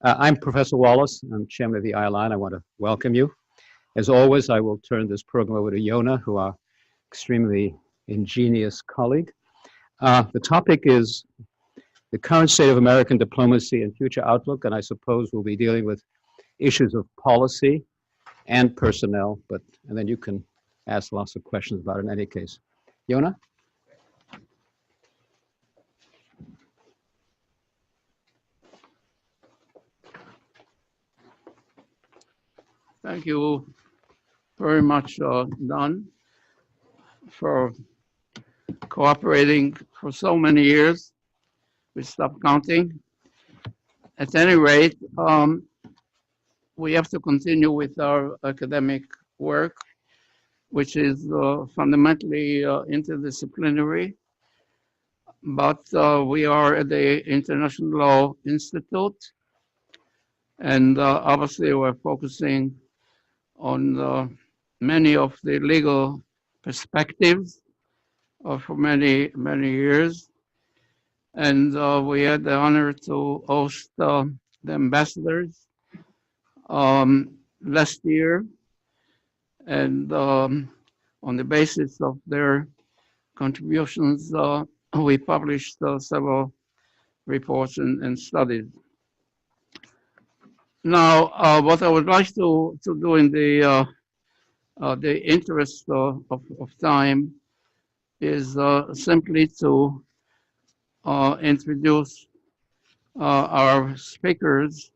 I'm Professor Wallace. I'm chairman of the ILI. I want to welcome you. As always, I will turn this program over to Yona, who are extremely ingenious colleague. The topic is the current state of American diplomacy and future outlook, and I suppose we'll be dealing with issues of policy and personnel, and then you can ask lots of questions about it in any case. Yona? Thank you very much, Don, for cooperating for so many years. We stopped counting. At any rate, we have to continue with our academic work, which is fundamentally interdisciplinary. But we are at the International Law Institute, and obviously we're focusing on many of the legal perspectives for many, many years. And we had the honor to host the ambassadors last year. And on the basis of their contributions, we published several reports and studies. Now, what I would like to do in the interest of time is simply to introduce our speakers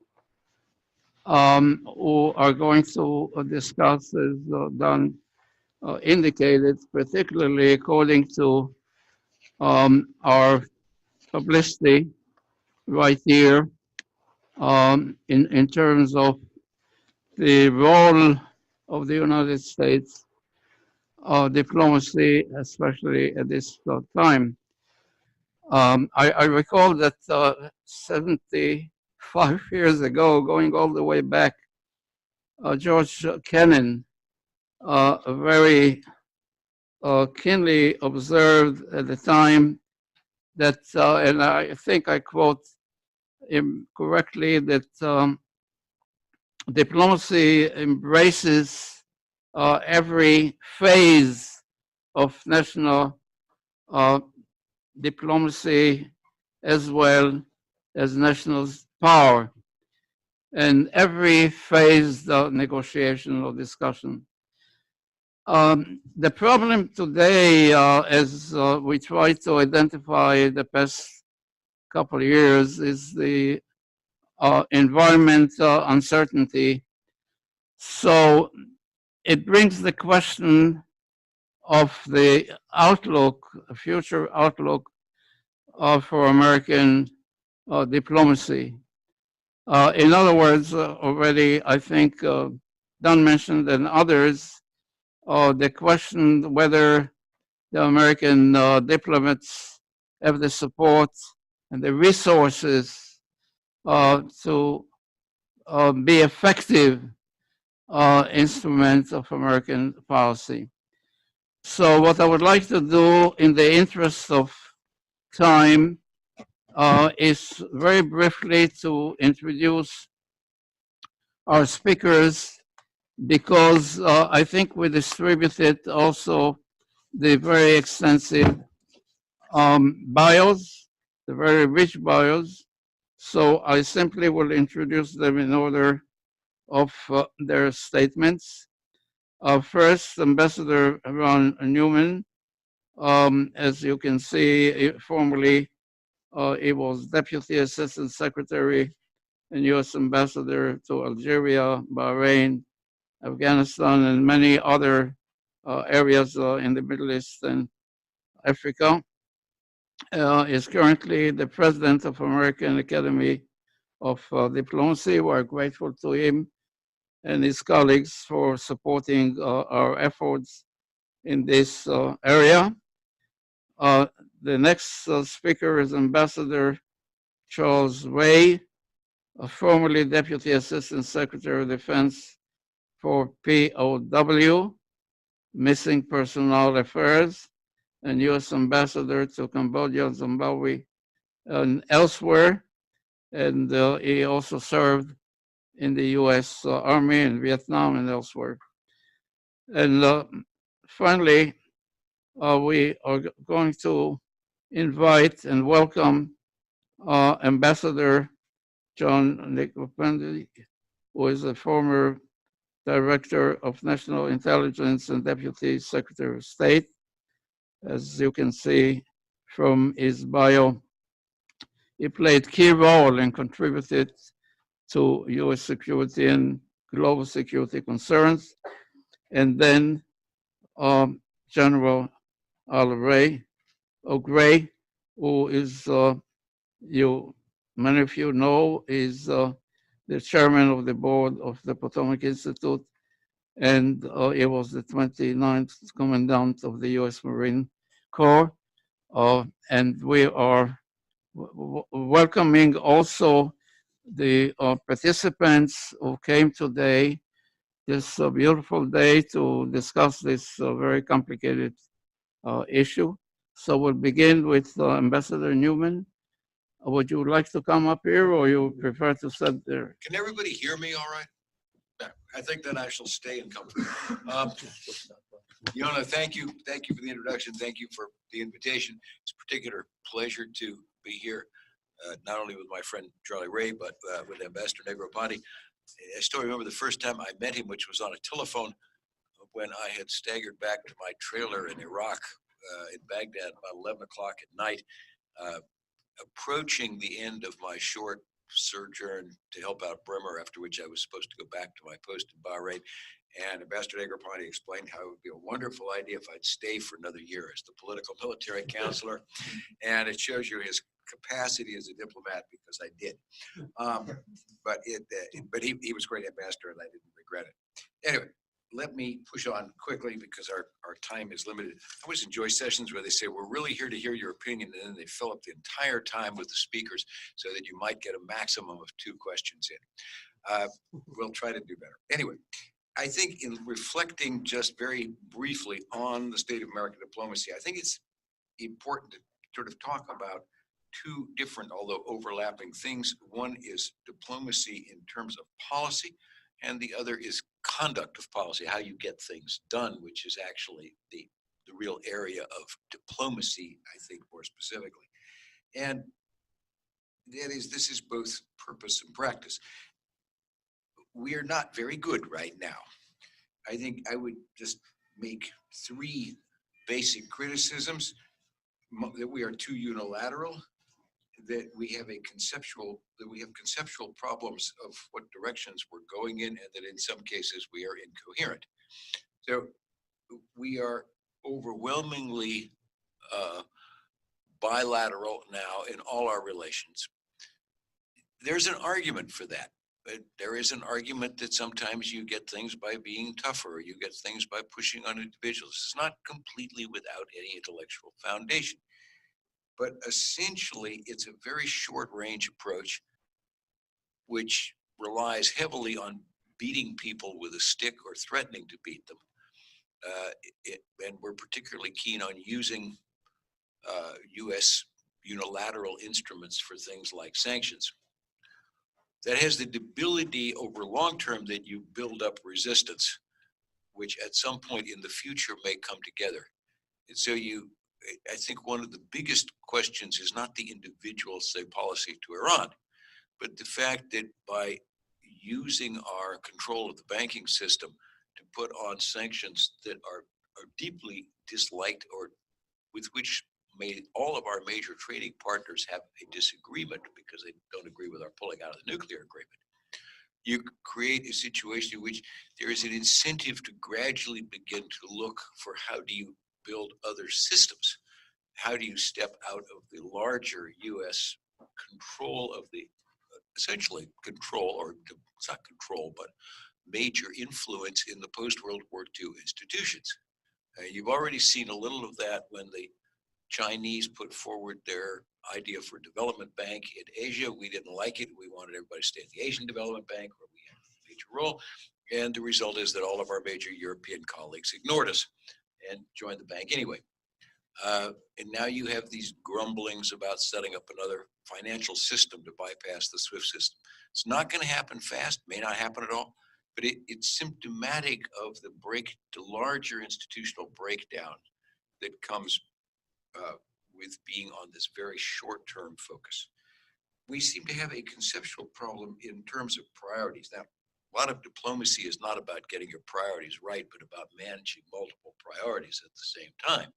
who are going to discuss, as Don indicated, particularly according to our publicity right here, in terms of the role of the United States diplomacy, especially at this time. I recall that 75 years ago, going all the way back, George Kennan very keenly observed at the time that, and I think I quote him correctly, that diplomacy embraces every phase of national diplomacy as well as national power, and every phase of negotiation or discussion. The problem today, as we try to identify the past couple of years, is the environmental uncertainty. So it brings the question of the outlook, future outlook for American diplomacy. In other words, already I think Don mentioned and others, the question whether the American diplomats have the support and the resources to be effective instruments of American policy. So what I would like to do in the interest of time is very briefly to introduce our speakers, because I think we distributed also the very extensive bios, the very rich bios. So I simply will introduce them in order of their statements. First, Ambassador Ron Newman. As you can see, formerly he was Deputy Assistant Secretary and U.S. Ambassador to Algeria, Bahrain, Afghanistan, and many other areas in the Middle East and Africa. Is currently the president of American Academy of Diplomacy. We're grateful to him and his colleagues for supporting our efforts in this area. The next speaker is Ambassador Charles Ray, formerly Deputy Assistant Secretary of Defense for POW, Missing Personnel Affairs, and U.S. Ambassador to Cambodia, Zimbabwe, and elsewhere. and he also served in the U.S. Army in Vietnam and elsewhere. And finally, we are going to invite and welcome Ambassador John Nicopendi, who is a former Director of National Intelligence and Deputy Secretary of State. As you can see from his bio, he played key role and contributed to U.S. security and global security concerns. And then General Al O'Gray, who is, many of you know, is the chairman of the board of the Potomac Institute, and he was the 29th Commandant of the U.S. Marine Corps. And we are welcoming also the participants who came today, this beautiful day, to discuss this very complicated issue. So we'll begin with Ambassador Newman. Would you like to come up here, or you prefer to sit there? Can everybody hear me all right? Yeah, I think that I shall stay and come. Yona, thank you. Thank you for the introduction. Thank you for the invitation. It's a particular pleasure to be here, not only with my friend Charlie Ray, but with Ambassador Negroponte. I still remember the first time I met him, which was on a telephone when I had staggered back to my trailer in Iraq, in Baghdad, about 11 o'clock at night, approaching the end of my short sojourn to help out Bremer, after which I was supposed to go back to my post in Bahrain. And Ambassador Negroponte explained how it would be a wonderful idea if I'd stay for another year as the political military counselor. And it shows you his capacity as a diplomat, because I did. But he was great ambassador, and I didn't regret it. Anyway, let me push on quickly because our time is limited. I always enjoy sessions where they say, we're really here to hear your opinion, and then they fill up the entire time with the speakers so that you might get a maximum of 2 questions in. We'll try to do better. Anyway, I think in reflecting just very briefly on the state of American diplomacy, I think it's important to sort of talk about 2 different, although overlapping things. One is diplomacy in terms of policy, and the other is conduct of policy, how you get things done, which is actually the real area of diplomacy, I think, more specifically. And that is, this is both purpose and practice. We are not very good right now. I think I would just make 3 basic criticisms: that we are too unilateral, that we have conceptual problems of what directions we're going in, and that in some cases we are incoherent. So we are overwhelmingly bilateral now in all our relations. There's an argument for that. But there is an argument that sometimes you get things by being tougher, or you get things by pushing on individuals. It's not completely without any intellectual foundation. But essentially, it's a very short-range approach which relies heavily on beating people with a stick or threatening to beat them. And we're particularly keen on using U.S. unilateral instruments for things like sanctions. That has the ability over long term that you build up resistance, which at some point in the future may come together. And so I think one of the biggest questions is not the individual, say, policy to Iran, but the fact that by using our control of the banking system to put on sanctions that are deeply disliked, or with which all of our major trading partners have a disagreement because they don't agree with our pulling out of the nuclear agreement, you create a situation in which there is an incentive to gradually begin to look for how do you build other systems? How do you step out of the larger U.S. control of the, essentially control, or it's not control, but major influence in the post-World War II institutions? You've already seen a little of that when the Chinese put forward their idea for a development bank in Asia. We didn't like it. We wanted everybody to stay at the Asian Development Bank, where we had a major role. And the result is that all of our major European colleagues ignored us and joined the bank anyway. And now you have these grumblings about setting up another financial system to bypass the SWIFT system. It's not going to happen fast, may not happen at all, but it's symptomatic of the larger institutional breakdown that comes with being on this very short-term focus. We seem to have a conceptual problem in terms of priorities. Now, a lot of diplomacy is not about getting your priorities right, but about managing multiple priorities at the same time.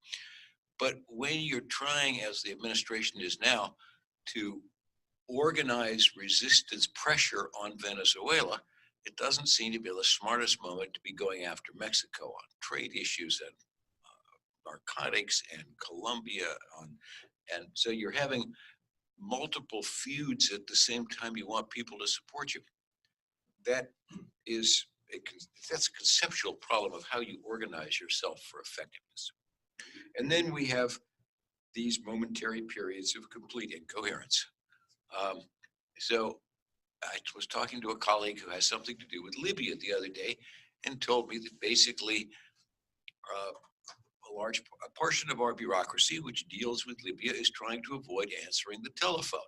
But when you're trying, as the administration is now, to organize resistance pressure on Venezuela, it doesn't seem to be the smartest moment to be going after Mexico on trade issues and narcotics and Colombia and so you're having multiple feuds at the same time you want people to support you. That's a conceptual problem of how you organize yourself for effectiveness. And then we have these momentary periods of complete incoherence. So I was talking to a colleague who has something to do with Libya the other day and told me that basically a portion of our bureaucracy which deals with Libya is trying to avoid answering the telephone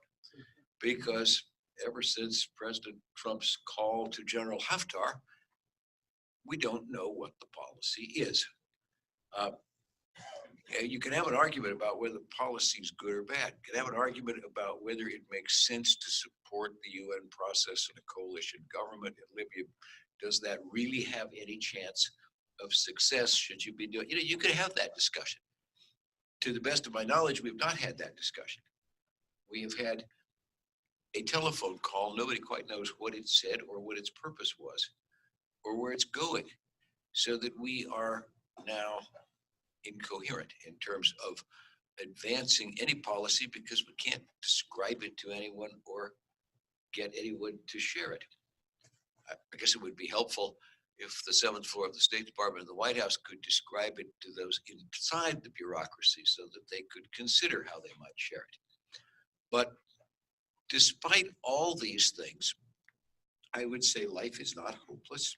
because ever since President Trump's call to General Haftar, we don't know what the policy is. You can have an argument about whether the policy is good or bad. You can have an argument about whether it makes sense to support the UN process and a coalition government in Libya. Does that really have any chance of success? Should you be doing, you could have that discussion. To the best of my knowledge, we've not had that discussion. We have had a telephone call. Nobody quite knows what it said or what its purpose was or where it's going, so that we are now incoherent in terms of advancing any policy because we can't describe it to anyone or get anyone to share it. I guess it would be helpful if the seventh floor of the State Department and the White House could describe it to those inside the bureaucracy so that they could consider how they might share it. But despite all these things, I would say life is not hopeless.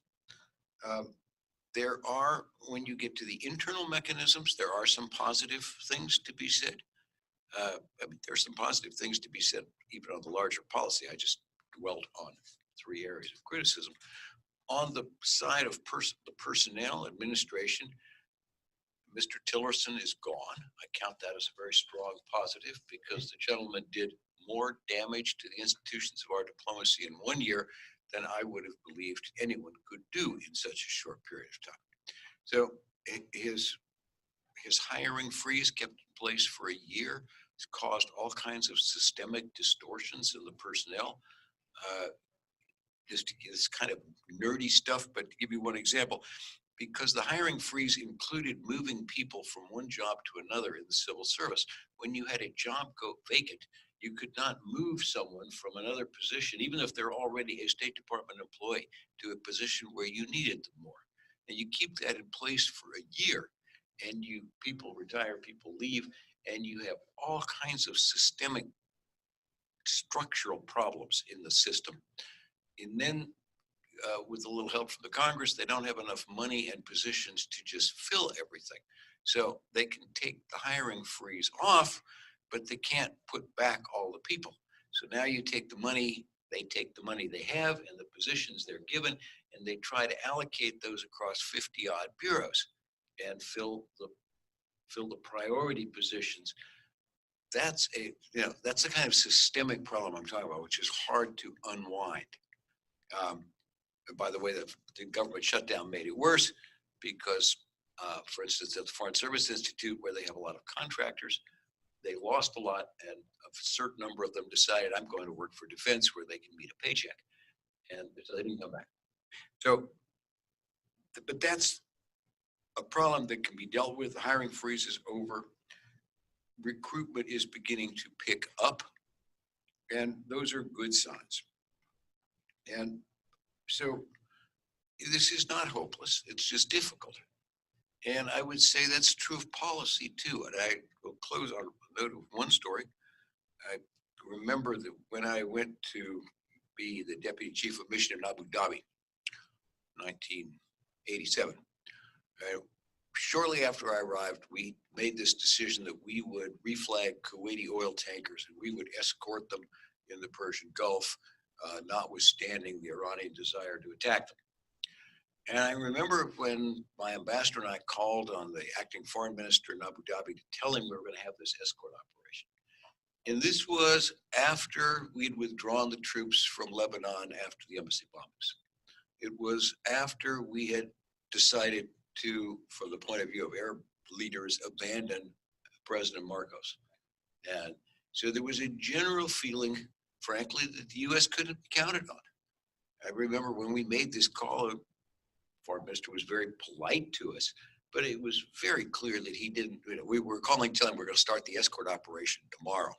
There are, when you get to the internal mechanisms, there are some positive things to be said. There are some positive things to be said even on the larger policy. I just dwelt on 3 areas of criticism. On the side of the personnel administration, Mr. Tillerson is gone. I count that as a very strong positive because the gentleman did more damage to the institutions of our diplomacy in 1 year than I would have believed anyone could do in such a short period of time. So his hiring freeze kept in place for a year. It's caused all kinds of systemic distortions in the personnel. This kind of nerdy stuff, but to give you one example, because the hiring freeze included moving people from one job to another in the civil service. When you had a job go vacant, you could not move someone from another position, even if they're already a State Department employee, to a position where you needed them more. And you keep that in place for a year, and people retire, people leave, and you have all kinds of systemic structural problems in the system. And then with a little help from the Congress, they don't have enough money and positions to just fill everything. So they can take the hiring freeze off, but they can't put back all the people. So now you take the money, they take the money they have and the positions they're given, and they try to allocate those across 50 odd bureaus and fill the priority positions. That's the kind of systemic problem I'm talking about, which is hard to unwind. By the way, the government shutdown made it worse because, for instance, at the Foreign Service Institute, where they have a lot of contractors, they lost a lot, and a certain number of them decided, I'm going to work for defense where they can meet a paycheck. And so they didn't come back. So, but that's a problem that can be dealt with. The hiring freeze is over. Recruitment is beginning to pick up, and those are good signs. And so this is not hopeless, it's just difficult. And I would say that's true of policy too. And I will close on a note of one story. I remember that when I went to be the deputy chief of mission in Abu Dhabi, 1987, shortly after I arrived, we made this decision that we would reflag Kuwaiti oil tankers and we would escort them in the Persian Gulf, notwithstanding the Iranian desire to attack them. And I remember when my ambassador and I called on the acting foreign minister in Abu Dhabi to tell him we were going to have this escort operation. And this was after we'd withdrawn the troops from Lebanon after the embassy bombings. It was after we had decided to, from the point of view of Arab leaders, abandon President Marcos. And so there was a general feeling, frankly, that the U.S. couldn't be counted on. I remember when we made this call, the foreign minister was very polite to us, but it was very clear that he didn't, we were calling, telling him we're going to start the escort operation tomorrow.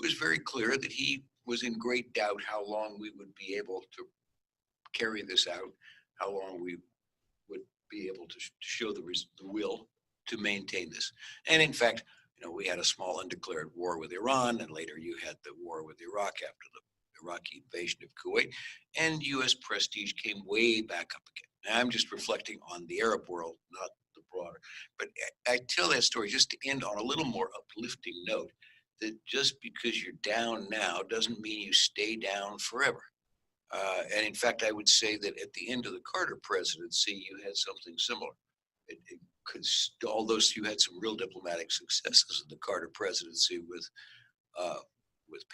It was very clear that he was in great doubt how long we would be able to carry this out, how long we would be able to show the will to maintain this. And in fact, we had a small undeclared war with Iran, and later you had the war with Iraq after the Iraqi invasion of Kuwait, and U.S. prestige came way back up again. Now, I'm just reflecting on the Arab world, not the broader. But I tell that story just to end on a little more uplifting note, that just because you're down now doesn't mean you stay down forever. And in fact, I would say that at the end of the Carter presidency, you had something similar. Although you had some real diplomatic successes in the Carter presidency with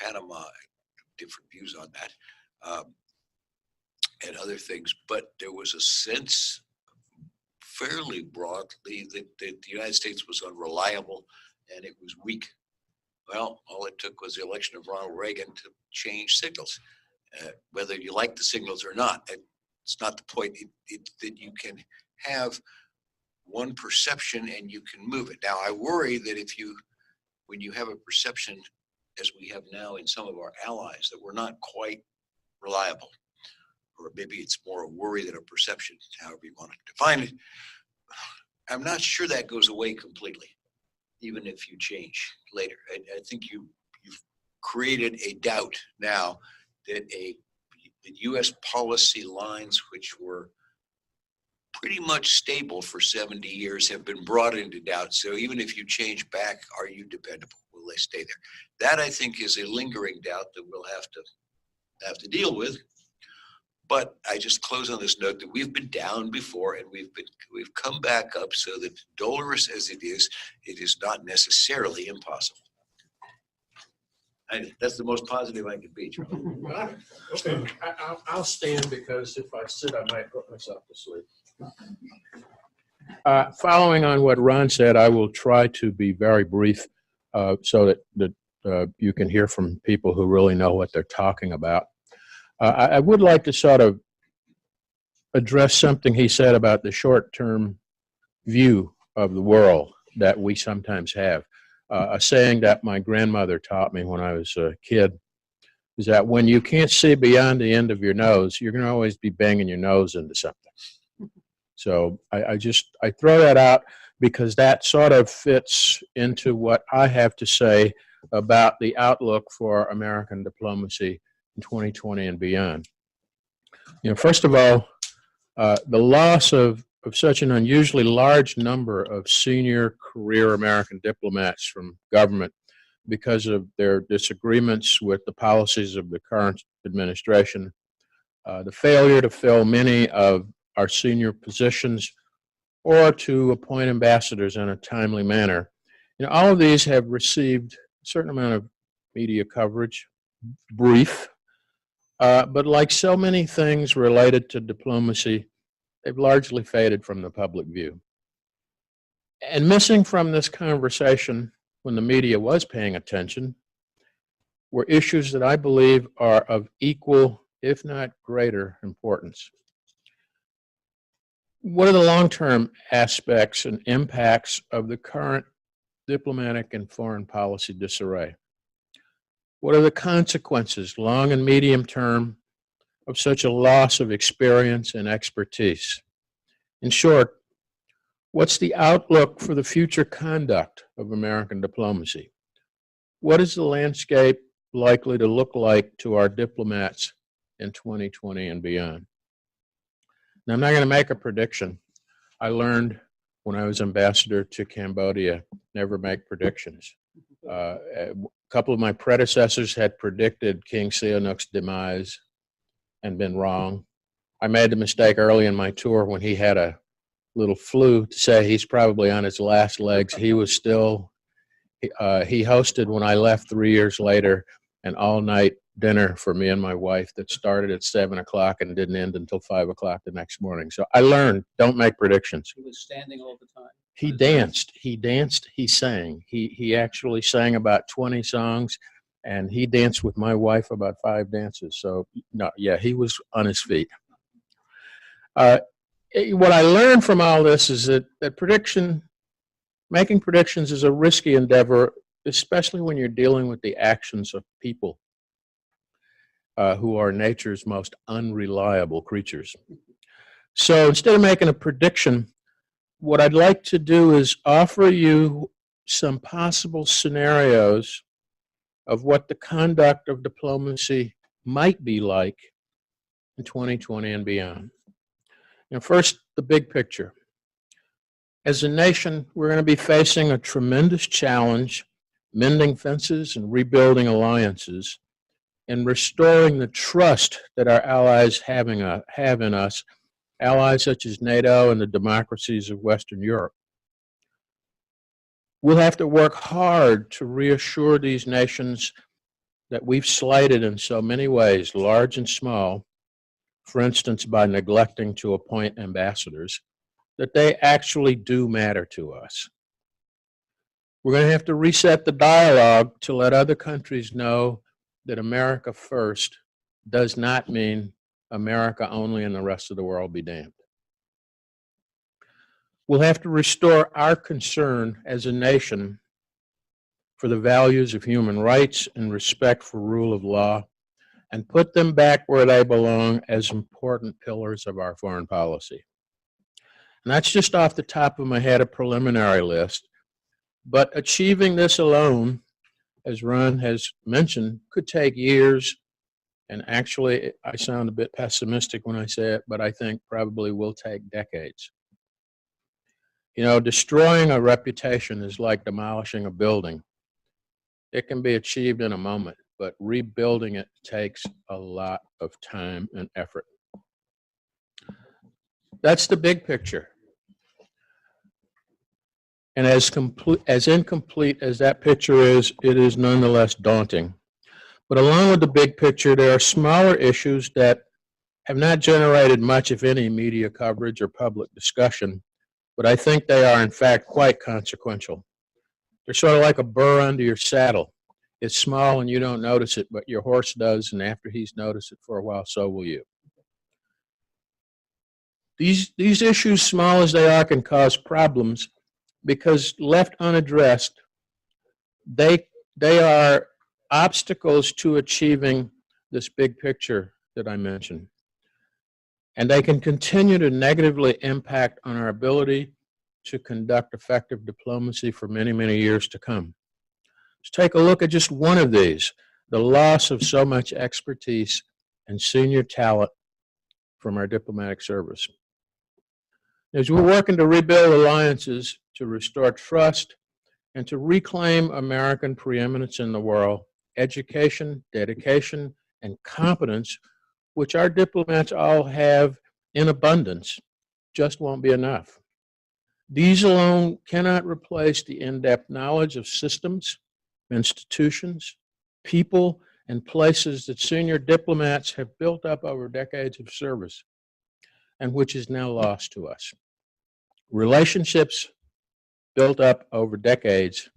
Panama, different views on that, and other things, but there was a sense fairly broadly that the United States was unreliable and it was weak. Well, all it took was the election of Ronald Reagan to change signals. Whether you like the signals or not, it's not the point. That you can have one perception and you can move it. Now, I worry that when you have a perception, as we have now in some of our allies, that we're not quite reliable, or maybe it's more a worry than a perception, however you want to define it. I'm not sure that goes away completely, even if you change later. I think you've created a doubt now that the U.S. policy lines, which were pretty much stable for 70 years, have been brought into doubt. So even if you change back, are you dependable? Will they stay there? That, I think, is a lingering doubt that we'll have to deal with. But I just close on this note that we've been down before and we've come back up, so that dolorous as it is not necessarily impossible. That's the most positive I can be, Charlie. Okay, I'll stand, because if I sit, I might put myself to sleep. Following on what Ron said, I will try to be very brief, so that you can hear from people who really know what they're talking about. I would like to sort of address something he said about the short-term view of the world that we sometimes have. A saying that my grandmother taught me when I was a kid is that when you can't see beyond the end of your nose, you're going to always be banging your nose into something. So I throw that out because that sort of fits into what I have to say about the outlook for American diplomacy in 2020 and beyond. First of all, the loss of such an unusually large number of senior career American diplomats from government because of their disagreements with the policies of the current administration, the failure to fill many of our senior positions or to appoint ambassadors in a timely manner. All of these have received a certain amount of media coverage, brief, but like so many things related to diplomacy, they've largely faded from the public view. And missing from this conversation, when the media was paying attention, were issues that I believe are of equal, if not greater, importance. What are the long-term aspects and impacts of the current diplomatic and foreign policy disarray? What are the consequences, long and medium term, of such a loss of experience and expertise? In short, what's the outlook for the future conduct of American diplomacy? What is the landscape likely to look like to our diplomats in 2020 and beyond? Now, I'm not going to make a prediction. I learned when I was ambassador to Cambodia, never make predictions. A couple of my predecessors had predicted King Sihanouk's demise and been wrong. I made the mistake early in my tour when he had a little flu to say he's probably on his last legs. He was still, he hosted when I left 3 years later an all-night dinner for me and my wife that started at 7 o'clock and didn't end until 5 o'clock the next morning. So I learned, don't make predictions. He was standing all the time. He danced, he sang. He actually sang about 20 songs, and he danced with my wife about 5 dances. So, no, yeah, he was on his feet. What I learned from all this is that making predictions is a risky endeavor, especially when you're dealing with the actions of people who are nature's most unreliable creatures. So instead of making a prediction, what I'd like to do is offer you some possible scenarios of what the conduct of diplomacy might be like in 2020 and beyond. Now, first, the big picture. As a nation, we're going to be facing a tremendous challenge, mending fences and rebuilding alliances, and restoring the trust that our allies have in us, allies such as NATO and the democracies of Western Europe. We'll have to work hard to reassure these nations that we've slighted in so many ways, large and small, for instance, by neglecting to appoint ambassadors, that they actually do matter to us. We're going to have to reset the dialogue to let other countries know that America first does not mean America only and the rest of the world be damned. We'll have to restore our concern as a nation for the values of human rights and respect for rule of law and put them back where they belong as important pillars of our foreign policy. And that's just off the top of my head, a preliminary list. But achieving this alone, as Ron has mentioned, could take years. And actually, I sound a bit pessimistic when I say it, but I think probably will take decades. You know, destroying a reputation is like demolishing a building. It can be achieved in a moment, but rebuilding it takes a lot of time and effort. That's the big picture. And as incomplete as that picture is, it is nonetheless daunting. But along with the big picture, there are smaller issues that have not generated much, if any, media coverage or public discussion, but I think they are, in fact, quite consequential. They're sort of like a burr under your saddle. It's small and you don't notice it, but your horse does, and after he's noticed it for a while, so will you. These issues, small as they are, can cause problems because left unaddressed, they are obstacles to achieving this big picture that I mentioned. And they can continue to negatively impact on our ability to conduct effective diplomacy for many, many years to come. Let's take a look at just one of these, the loss of so much expertise and senior talent from our diplomatic service. As we're working to rebuild alliances, to restore trust, and to reclaim American preeminence in the world, education, dedication, and competence, which our diplomats all have in abundance, just won't be enough. These alone cannot replace the in-depth knowledge of systems, institutions, people, and places that senior diplomats have built up over decades of service, and which is now lost to us. Relationships built up over decades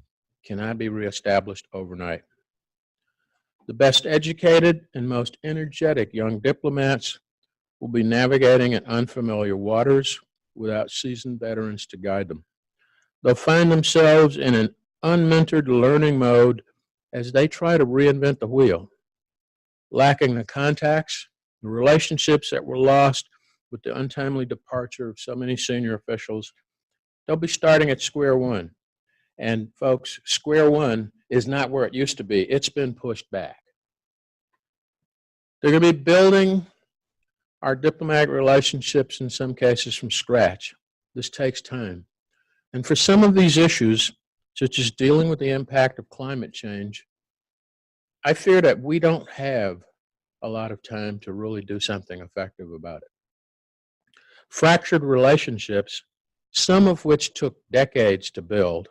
cannot be reestablished overnight. The best educated and most energetic young diplomats will be navigating in unfamiliar waters without seasoned veterans to guide them. They'll find themselves in an unmentored learning mode as they try to reinvent the wheel, lacking the contacts, the relationships that were lost with the untimely departure of so many senior officials. They'll be starting at square one. And folks, square one is not where it used to be. It's been pushed back. They're going to be building our diplomatic relationships in some cases from scratch. This takes time. And for some of these issues, such as dealing with the impact of climate change, I fear that we don't have a lot of time to really do something effective about it. Fractured relationships, some of which took decades to build,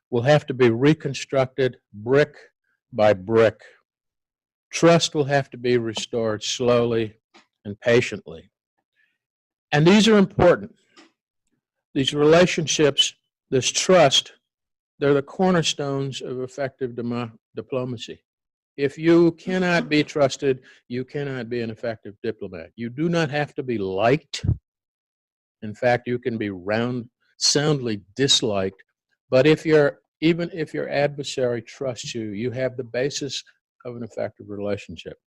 will have to be reconstructed brick by brick. Trust will have to be restored slowly and patiently. And these are important. These relationships, this trust, they're the cornerstones of effective diplomacy. If you cannot be trusted, you cannot be an effective diplomat. You do not have to be liked. In fact, you can be soundly disliked. But even if your adversary trusts you, you have the basis of an effective relationship.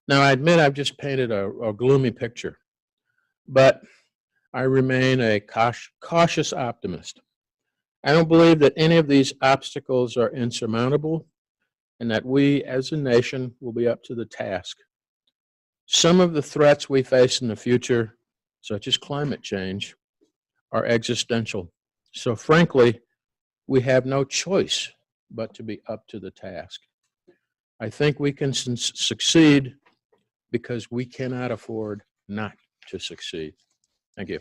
Now, I admit I've just painted a gloomy picture, but I remain a cautious optimist. I don't believe that any of these obstacles are insurmountable and that we as a nation will be up to the task. Some of the threats we face in the future, such as climate change, are existential. So frankly, we have no choice but to be up to the task. I think we can succeed because we cannot afford not to succeed. Thank you.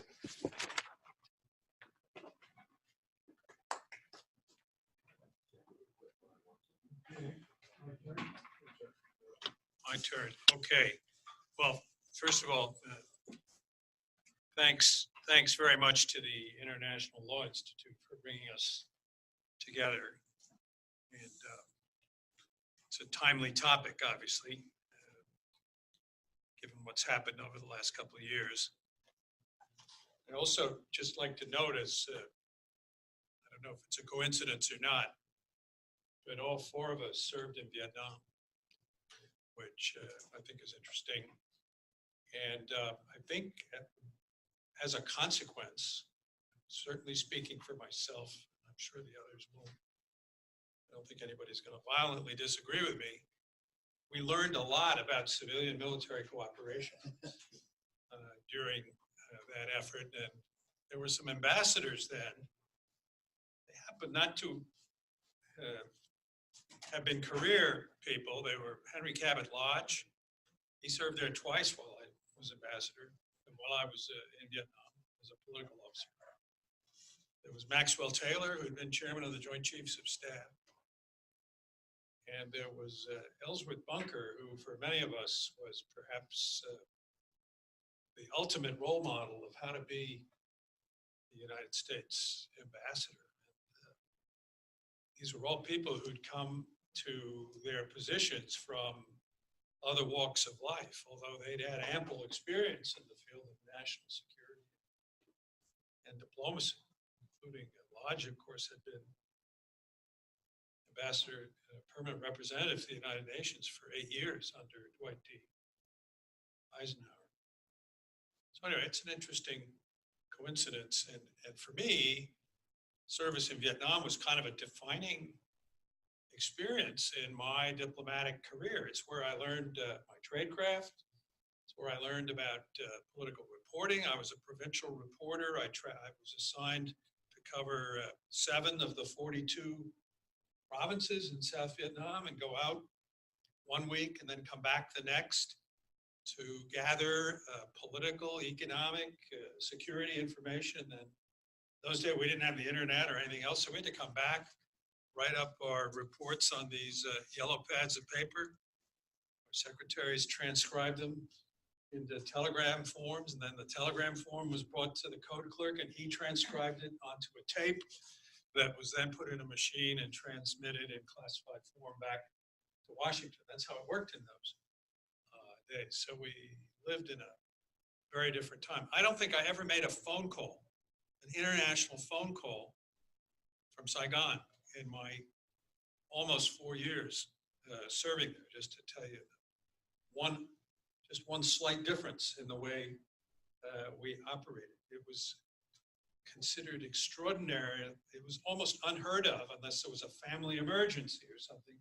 My turn. Okay. Well, first of all, thanks very much to the International Law Institute for bringing us together. And it's a timely topic, obviously, given what's happened over the last couple of years. I'd also just like to notice, I don't know if it's a coincidence or not, but all four of us served in Vietnam, which I think is interesting. And I think as a consequence, certainly speaking for myself, I'm sure the others will, I don't think anybody's going to violently disagree with me, we learned a lot about civilian military cooperation during that effort. And there were some ambassadors then. They happened not to have been career people. They were Henry Cabot Lodge. He served there twice while I was ambassador and while I was in Vietnam as a political officer. There was Maxwell Taylor, who had been chairman of the Joint Chiefs of Staff. And there was Ellsworth Bunker, who for many of us was perhaps the ultimate role model of how to be the United States ambassador. These were all people who'd come to their positions from other walks of life, although they'd had ample experience in the field of national security and diplomacy, including Lodge, of course, had been ambassador, permanent representative to the United Nations for 8 years under Dwight D. Eisenhower. So anyway, it's an interesting coincidence. And for me, service in Vietnam was kind of a defining experience in my diplomatic career. It's where I learned my tradecraft. It's where I learned about political reporting. I was a provincial reporter. I was assigned to cover 7 of the 42 provinces in South Vietnam and go out 1 week and then come back the next to gather political, economic, security information. And then those days we didn't have the internet or anything else, so we had to come back, write up our reports on these yellow pads of paper. Our secretaries transcribed them into telegram forms, and then the telegram form was brought to the code clerk, and he transcribed it onto a tape that was then put in a machine and transmitted in classified form back to Washington. That's how it worked in those days. So we lived in a very different time. I don't think I ever made a phone call, an international phone call from Saigon in my almost 4 years serving there, just to tell you just one slight difference in the way we operated. It was considered extraordinary. It was almost unheard of, unless there was a family emergency or something,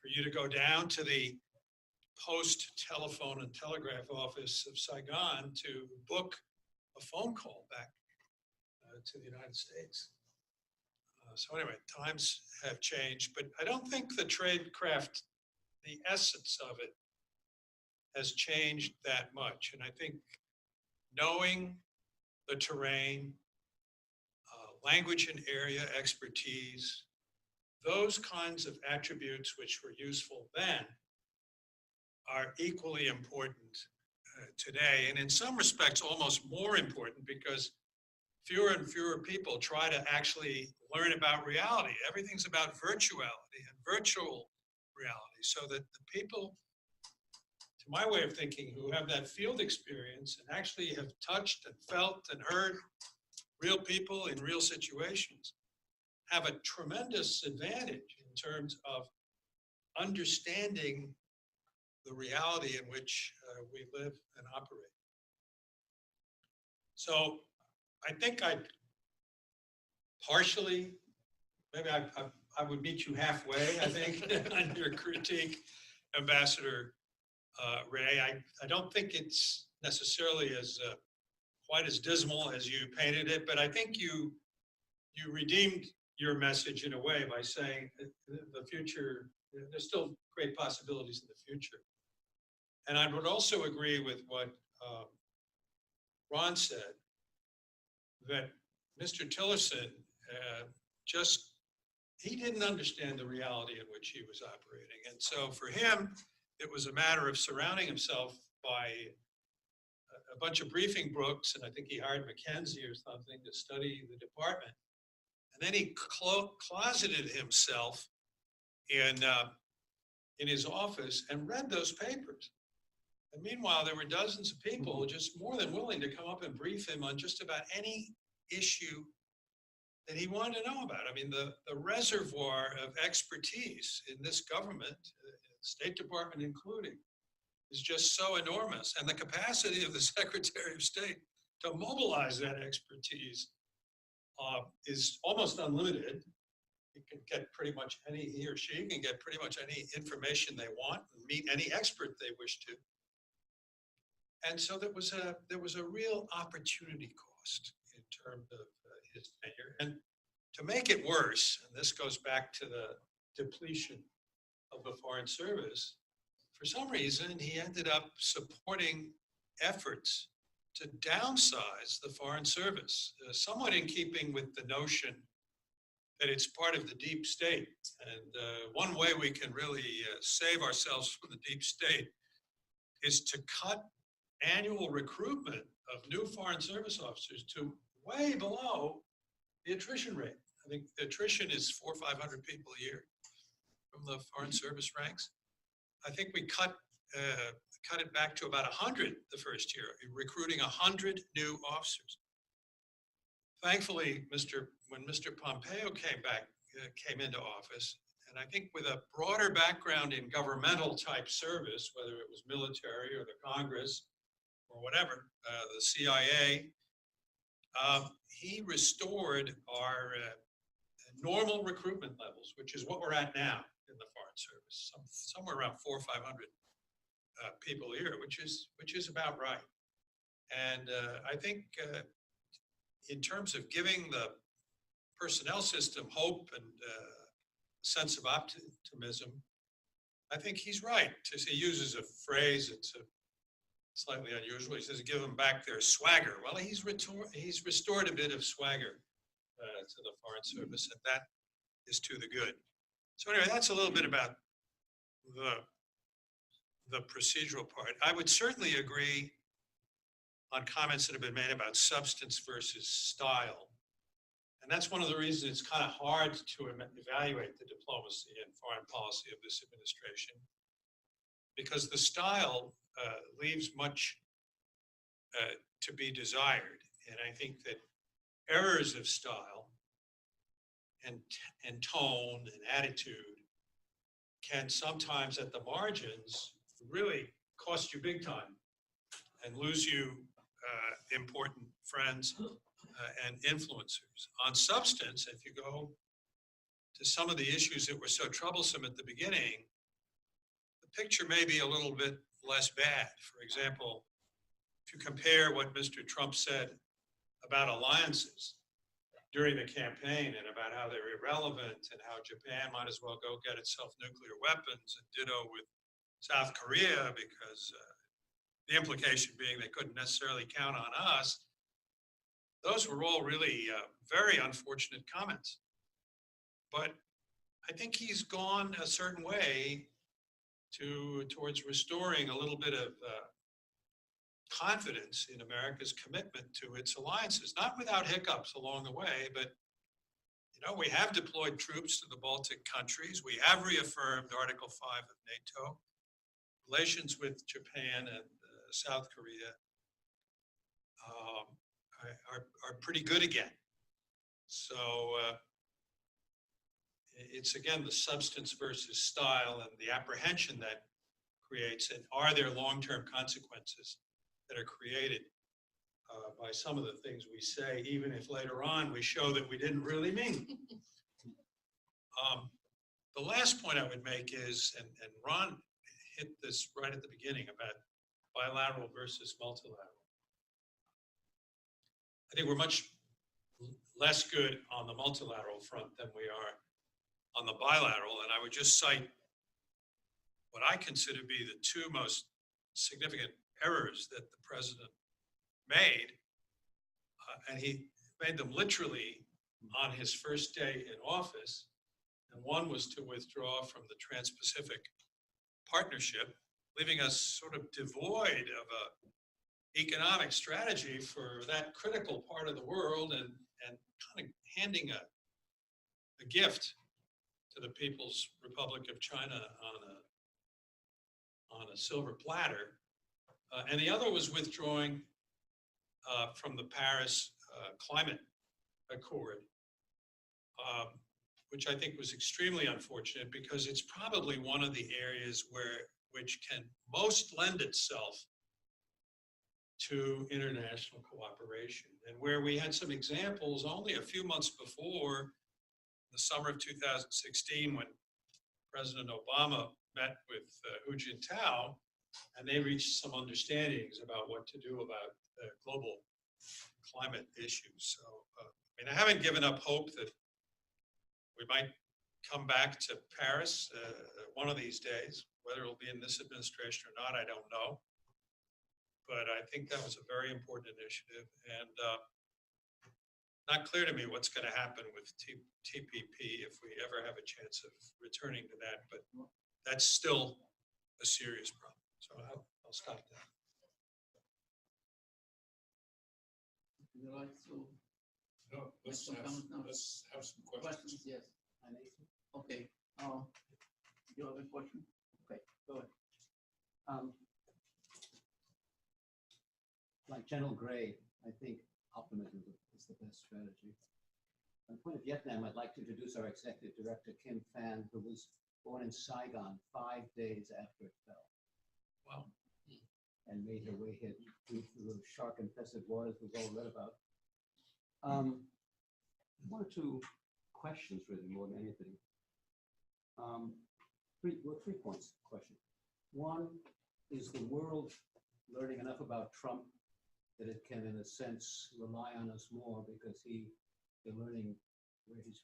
for you to go down to the post telephone and telegraph office of Saigon to book a phone call back to the United States. So anyway, times have changed, but I don't think the tradecraft, the essence of it, has changed that much. And I think knowing the terrain, language and area expertise, those kinds of attributes which were useful then are equally important today. And in some respects, almost more important, because fewer and fewer people try to actually learn about reality. Everything's about virtuality and virtual reality, so that the people, to my way of thinking, who have that field experience and actually have touched and felt and heard real people in real situations, have a tremendous advantage in terms of understanding the reality in which we live and operate. So I think I partially, maybe I would meet you halfway, I think, on your critique, Ambassador Ray. I don't think it's necessarily as quite as dismal as you painted it, but I think you redeemed your message in a way by saying that the future, there's still great possibilities in the future. And I would also agree with what Ron said, that Mr. Tillerson he didn't understand the reality in which he was operating. And so for him, it was a matter of surrounding himself by a bunch of briefing books, and I think he hired McKinsey or something to study the department. And then he closeted himself in his office and read those papers. And meanwhile, there were dozens of people just more than willing to come up and brief him on just about any issue that he wanted to know about. I mean, the reservoir of expertise in this government, State Department including, is just so enormous. And the capacity of the Secretary of State to mobilize that expertise is almost unlimited. He can get pretty much he or she can get pretty much any information they want and meet any expert they wish to. And so there was a real opportunity cost in terms of his tenure. And to make it worse, and this goes back to the depletion of the Foreign Service, for some reason he ended up supporting efforts to downsize the Foreign Service, somewhat in keeping with the notion that it's part of the deep state. And one way we can really save ourselves from the deep state is to cut annual recruitment of new Foreign Service officers to way below the attrition rate. I think the attrition is 400 or 500 people a year from the Foreign Service ranks. I think we cut it back to about 100 the first year, recruiting 100 new officers. Thankfully, when Mr. Pompeo came into office, and I think with a broader background in governmental type service, whether it was military or the Congress or whatever, the CIA, he restored our normal recruitment levels, which is what we're at now in the Foreign Service, somewhere around 400 or 500 people a year, which is about right. And I think in terms of giving the personnel system hope and a sense of optimism, I think he's right. He uses a phrase that's slightly unusual. He says, give them back their swagger. Well, he's restored a bit of swagger to the Foreign Service, and that is to the good. So anyway, that's a little bit about the procedural part. I would certainly agree on comments that have been made about substance versus style. And that's one of the reasons it's kind of hard to evaluate the diplomacy and foreign policy of this administration, because the style leaves much to be desired. And I think that errors of style and tone and attitude can sometimes at the margins really cost you big time and lose you important friends and influencers. On substance, if you go to some of the issues that were so troublesome at the beginning, the picture may be a little bit less bad. For example, if you compare what Mr. Trump said about alliances during the campaign, and about how they're irrelevant and how Japan might as well go get itself nuclear weapons, and ditto with South Korea, because the implication being they couldn't necessarily count on us. Those were all really very unfortunate comments. But I think he's gone a certain way towards restoring a little bit of confidence in America's commitment to its alliances, not without hiccups along the way, but we have deployed troops to the Baltic countries. We have reaffirmed Article 5 of NATO. Relations with Japan and South Korea are pretty good again. So it's again the substance versus style and the apprehension that creates, and are there long-term consequences that are created by some of the things we say, even if later on we show that we didn't really mean. The last point I would make is, and Ron hit this right at the beginning about bilateral versus multilateral. I think we're much less good on the multilateral front than we are on the bilateral, and I would just cite what I consider to be the two most significant errors that the president made, and he made them literally on his first day in office. And one was to withdraw from the Trans-Pacific Partnership, leaving us sort of devoid of a economic strategy for that critical part of the world, and kind of handing a gift to the People's Republic of China on a silver platter. And the other was withdrawing from the Paris Climate Accord, which I think was extremely unfortunate, because it's probably one of the areas which can most lend itself to international cooperation, and where we had some examples only a few months before, the summer of 2016, when President Obama met with Hu Jintao, and they reached some understandings about what to do about global climate issues. So, I haven't given up hope that we might come back to Paris one of these days. Whether it'll be in this administration or not, I don't know. But I think that was a very important initiative, and not clear to me what's going to happen with TPP if we ever have a chance of returning to that. But that's still a serious problem. So I'll stop there. Would you like to? No, let's have some questions. Yes. Okay. You have a question? Okay, go ahead. Like General Gray, I think optimism is the best strategy. On the point of Vietnam, I'd like to introduce our executive director, Kim Phan, who was born in Saigon 5 days after it fell. Wow. And made her way here through the shark-infested waters we've all read about. One or two questions, really, more than anything. Three points question. One, is the world learning enough about Trump that it can, in a sense, rely on us more, because they're learning where he's,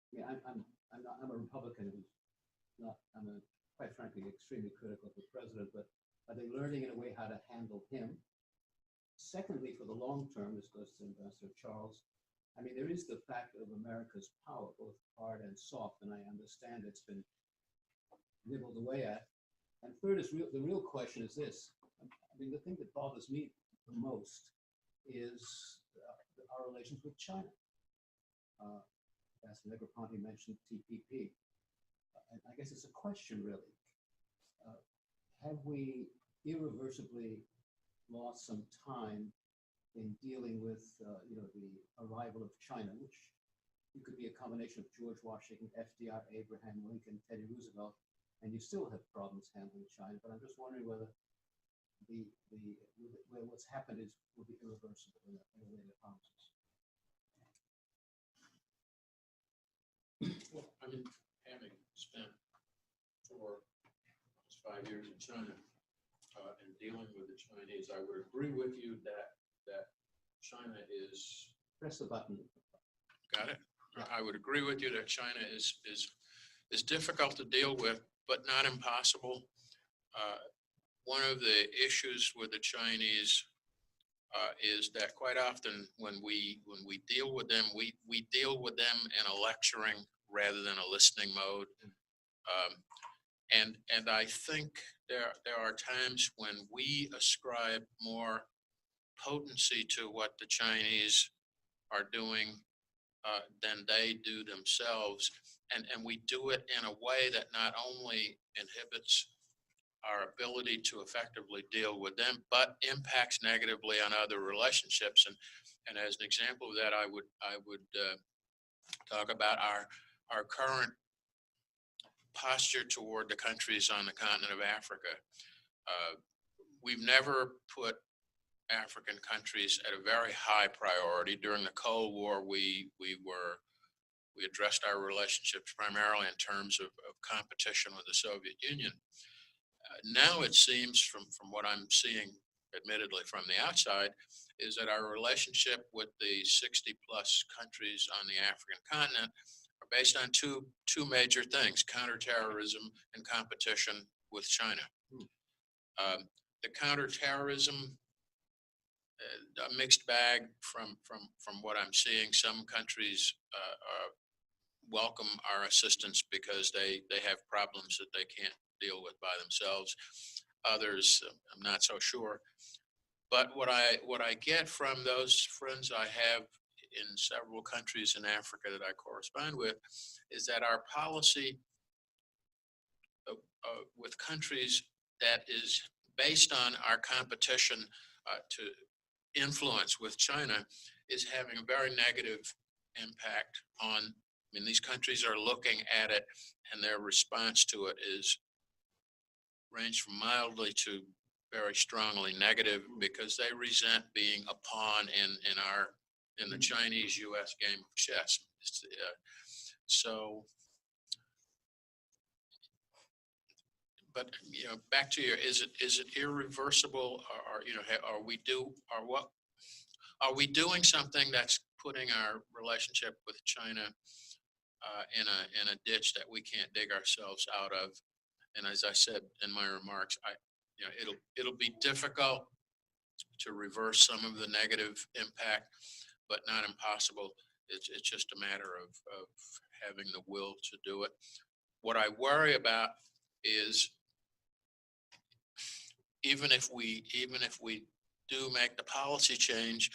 I'm a Republican who's not, quite frankly, extremely critical of the president, but are they learning in a way how to handle him? Secondly, for the long term, this goes to Ambassador Charles, there is the fact of America's power, both hard and soft, and I understand it's been nibbled away at. And third is the real question is this. The thing that bothers me the most is our relations with China. Ambassador Negroponte mentioned TPP. And I guess it's a question, really. Have we irreversibly lost some time in dealing with the arrival of China, which could be a combination of George Washington, FDR, Abraham Lincoln, Teddy Roosevelt, and you still have problems handling China. But I'm just wondering whether what's happened will be irreversible in a way that harms us. Well, having spent 5 years in China and dealing with the Chinese, I would agree with you that China is Press the button. Got it. I would agree with you that China is difficult to deal with, but not impossible. One of the issues with the Chinese is that quite often when we deal with them, we deal with them in a lecturing rather than a listening mode. And I think there are times when we ascribe more potency to what the Chinese are doing than they do themselves. And we do it in a way that not only inhibits our ability to effectively deal with them, but impacts negatively on other relationships. And as an example of that, I would talk about our current posture toward the countries on the continent of Africa. We've never put African countries at a very high priority. During the Cold War, we addressed our relationships primarily in terms of competition with the Soviet Union. Now it seems from what I'm seeing, admittedly from the outside, is that our relationship with the 60 plus countries on the African continent are based on two major things: counterterrorism and competition with China. The counterterrorism, a mixed bag from what I'm seeing. Some countries welcome our assistance because they have problems that they can't deal with by themselves. Others, I'm not so sure. But what I get from those friends I have in several countries in Africa that I correspond with is that our policy with countries that is based on our competition to influence with China is having a very negative impact on, I mean, these countries are looking at it and their response to it is range from mildly to very strongly negative because they resent being a pawn in the Chinese-U.S. game of chess. But back to your, is it irreversible, or are we doing something that's putting our relationship with China in a ditch that we can't dig ourselves out of? And as I said in my remarks, it'll be difficult to reverse some of the negative impact, but not impossible. It's just a matter of having the will to do it. What I worry about is even if we do make the policy change,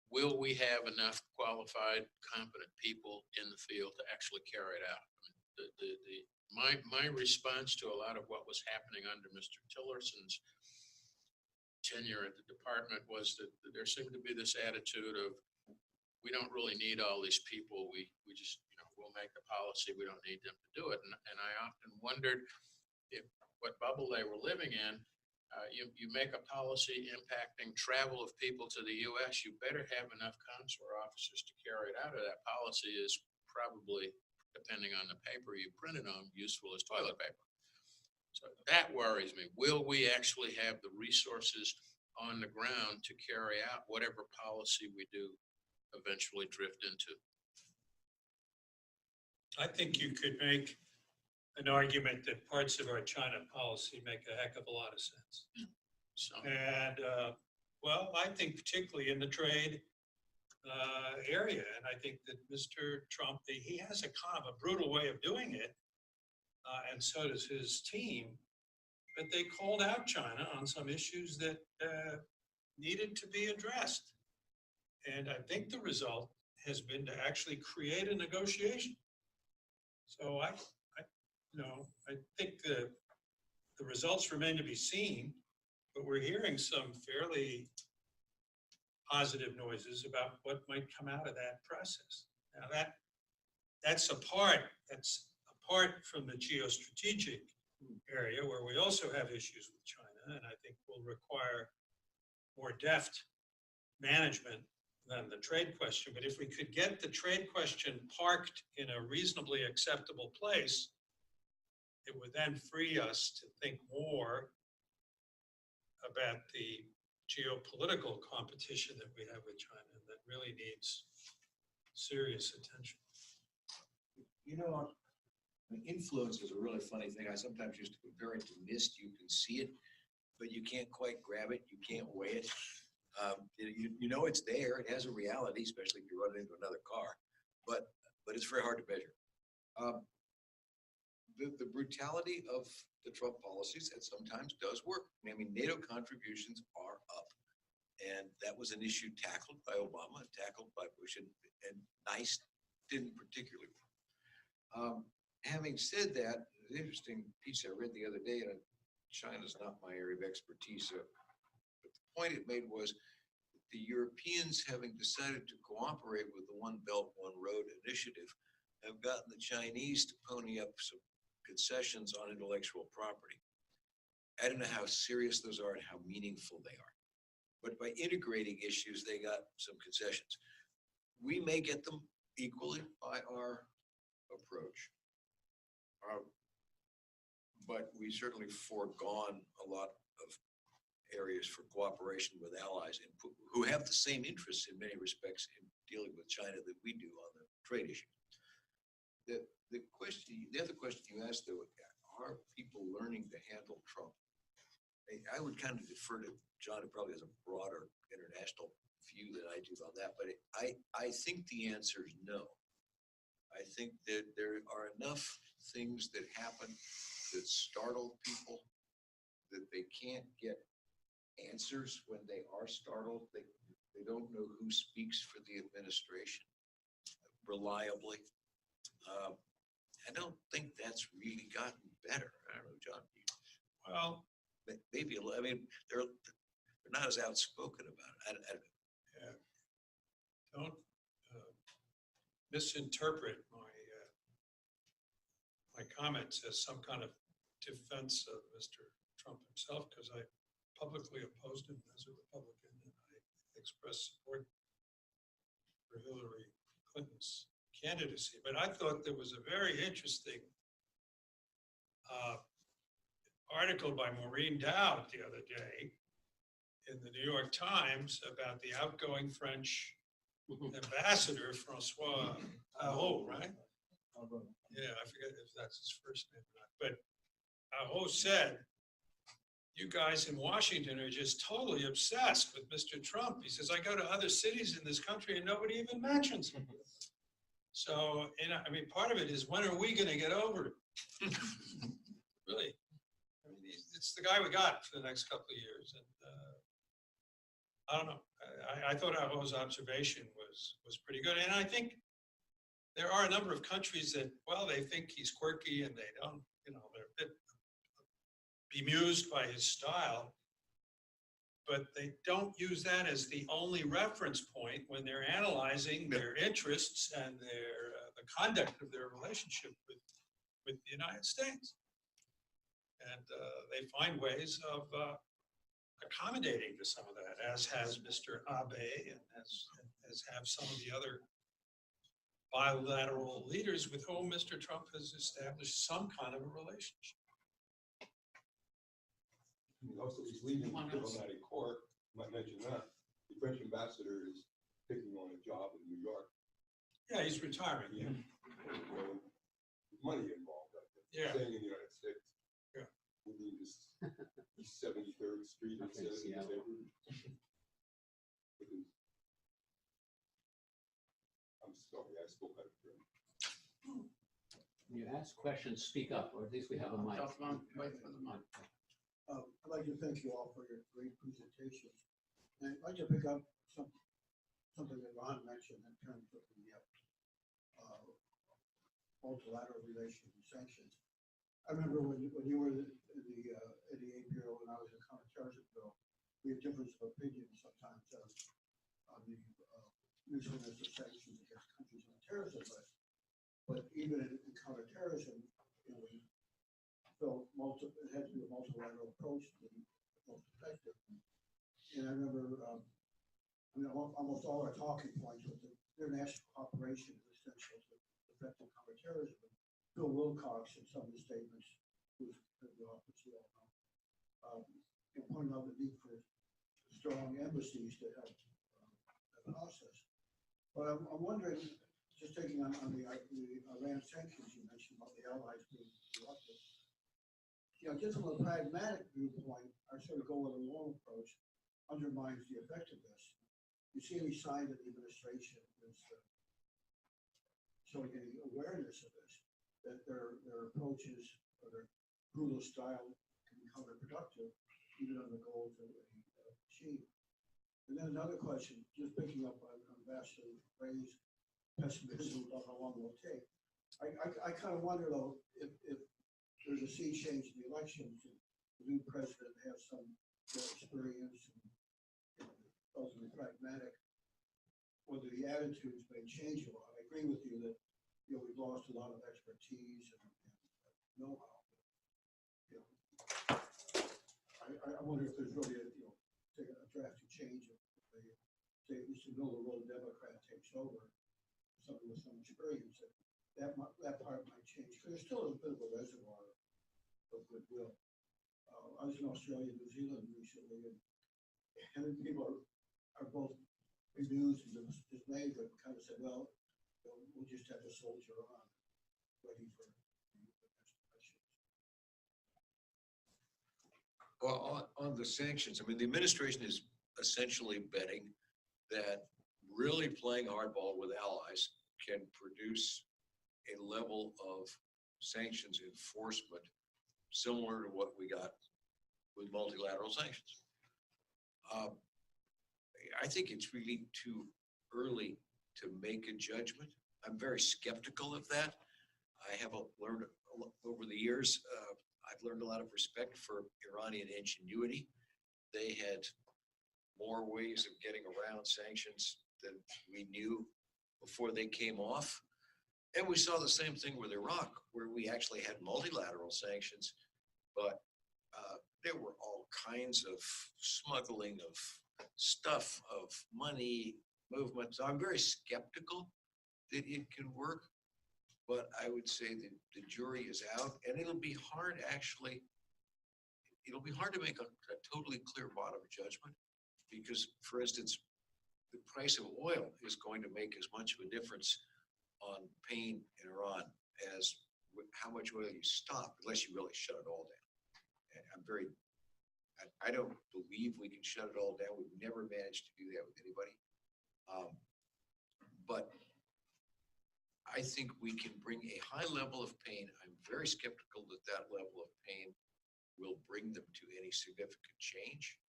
will we have enough qualified, competent people in the field to actually carry it out? My response to a lot of what was happening under Mr. Tillerson's tenure at the department was that there seemed to be this attitude of, we don't really need all these people. We just, we'll make the policy. We don't need them to do it. And I often wondered if what bubble they were living in, you make a policy impacting travel of people to the U.S., you better have enough consular officers to carry it out, or that policy is probably, depending on the paper you printed on, useful as toilet paper. So that worries me. Will we actually have the resources on the ground to carry out whatever policy we do eventually drift into? I think you could make an argument that parts of our China policy make a heck of a lot of sense. So, And well, I think particularly in the trade area, and I think that Mr. Trump, he has a kind of a brutal way of doing it, and so does his team, but they called out China on some issues that needed to be addressed. And I think the result has been to actually create a negotiation. So I think the results remain to be seen, but we're hearing some fairly positive noises about what might come out of that process. Now that's apart from the geostrategic area where we also have issues with China, and I think will require more deft management than the trade question. But if we could get the trade question parked in a reasonably acceptable place, it would then free us to think more about the geopolitical competition that we have with China that really needs serious attention. You know, influence is a really funny thing. I sometimes used to compare it to mist. You can see it, but you can't quite grab it. You can't weigh it. You know it's there. It has a reality, especially if you run into another car, but it's very hard to measure. The brutality of the Trump policies, that sometimes does work. I mean, NATO contributions are up, and that was an issue tackled by Obama and tackled by Bush, and NICE didn't particularly work. Having said that, an interesting piece I read the other day, and China's not my area of expertise, but the point it made was that the Europeans, having decided to cooperate with the One Belt, One Road initiative, have gotten the Chinese to pony up some concessions on intellectual property. I don't know how serious those are and how meaningful they are, but by integrating issues, they got some concessions. We may get them equally by our approach, but we certainly foregone a lot of areas for cooperation with allies who have the same interests in many respects in dealing with China that we do on the trade issue. The other question you asked, though, are people learning to handle Trump? I would kind of defer to John, who probably has a broader international view than I do on that, but I think the answer is no. I think that there are enough things that happen that startle people that they can't get answers when they are startled. They don't know who speaks for the administration reliably. I don't think that's really gotten better. I don't know, John. Well, Maybe, I mean, they're not as outspoken about it. I don't know. yeah. Don't misinterpret my comments as some kind of defense of Mr. Trump himself, because I publicly opposed him as a Republican, and I expressed support for Hillary Clinton's candidacy. But I thought there was a very interesting article by Maureen Dowd the other day in the New York Times about the outgoing French ambassador, Francois Aho, right? Yeah, I forget if that's his first name or not. But Aho said, you guys in Washington are just totally obsessed with Mr. Trump. He says, I go to other cities in this country and nobody even mentions him. So, I mean, part of it is, when are we going to get over it? Really. I mean, it's the guy we got for the next couple of years. And I don't know. I thought Aho's observation was pretty good. And I think there are a number of countries that, well, they think he's quirky and they don't, they're a bit bemused by his style, but they don't use that as the only reference point when they're analyzing their interests and the conduct of their relationship with the United States. And they find ways of accommodating to some of that, as has Mr. Abe and as have some of the other bilateral leaders with whom Mr. Trump has established some kind of a relationship. Also, he's leaving diplomatic corps. Might mention that the French ambassador is taking on a job in New York. Yeah, he's retiring. Yeah. Well, with money involved. Yeah. Staying in the United States. Yeah. Moving to 73rd Street instead of Seattle. I'm sorry, I spoke out of turn. When you ask questions, speak up, or at least we have a mic. Wait for the mic. I'd like to thank you all for your great presentations. And I'd like to pick up something that Ron mentioned in terms of the multilateral relations and sanctions. I remember when you were in the NDA Bureau and I was in the Counterterrorism Bureau, we had difference of opinion sometimes on the usefulness of sanctions against countries on the terrorism list. But even in counterterrorism, we felt it had to be a multilateral approach to be most effective. And I remember, almost all our talking points with the international cooperation is essential to effective counterterrorism. Bill Wilcox in some of the statements, who's the office we all know, pointed out the need for strong embassies to help the process. But I'm wondering, just taking on the Iran sanctions you mentioned about the allies being reluctant, just from a pragmatic viewpoint, our sort of go it alone approach undermines the effectiveness. You see any sign that the administration is showing any awareness of this, that their approaches or their brutal style can be counterproductive, even on the goals that they achieve? And then another question, just picking up on Ambassador Ray's pessimism about how long it will take. I kind of wonder though, if there's a sea change in the elections, and the new president has some experience and relatively pragmatic, whether the attitudes may change a lot. I agree with you that we've lost a lot of expertise and know-how. I wonder if there's really a drastic change if they say Mr. Miller, a Democrat, takes over, somebody with some experience. That part might change, because there's still a bit of a reservoir of goodwill. I was in Australia and New Zealand recently, and people are both amused and dismayed, but kind of said, well, we'll just have to soldier on, waiting for the next election. Well, on the sanctions, I mean, the administration is essentially betting that really playing hardball with allies can produce a level of sanctions enforcement similar to what we got with multilateral sanctions. I think it's really too early to make a judgment. I'm very skeptical of that. I have learned over the years, I've learned a lot of respect for Iranian ingenuity. They had more ways of getting around sanctions than we knew before they came off. And we saw the same thing with Iraq, where we actually had multilateral sanctions, but there were all kinds of smuggling of stuff, of money, movement. So I'm very skeptical that it can work, but I would say that the jury is out, and it'll be hard to make a totally clear bottom judgment, because, for instance, the price of oil is going to make as much of a difference on pain in Iran as how much oil you stop, unless you really shut it all down. And I don't believe we can shut it all down. We've never managed to do that with anybody. But I think we can bring a high level of pain. I'm very skeptical that that level of pain will bring them to any significant change.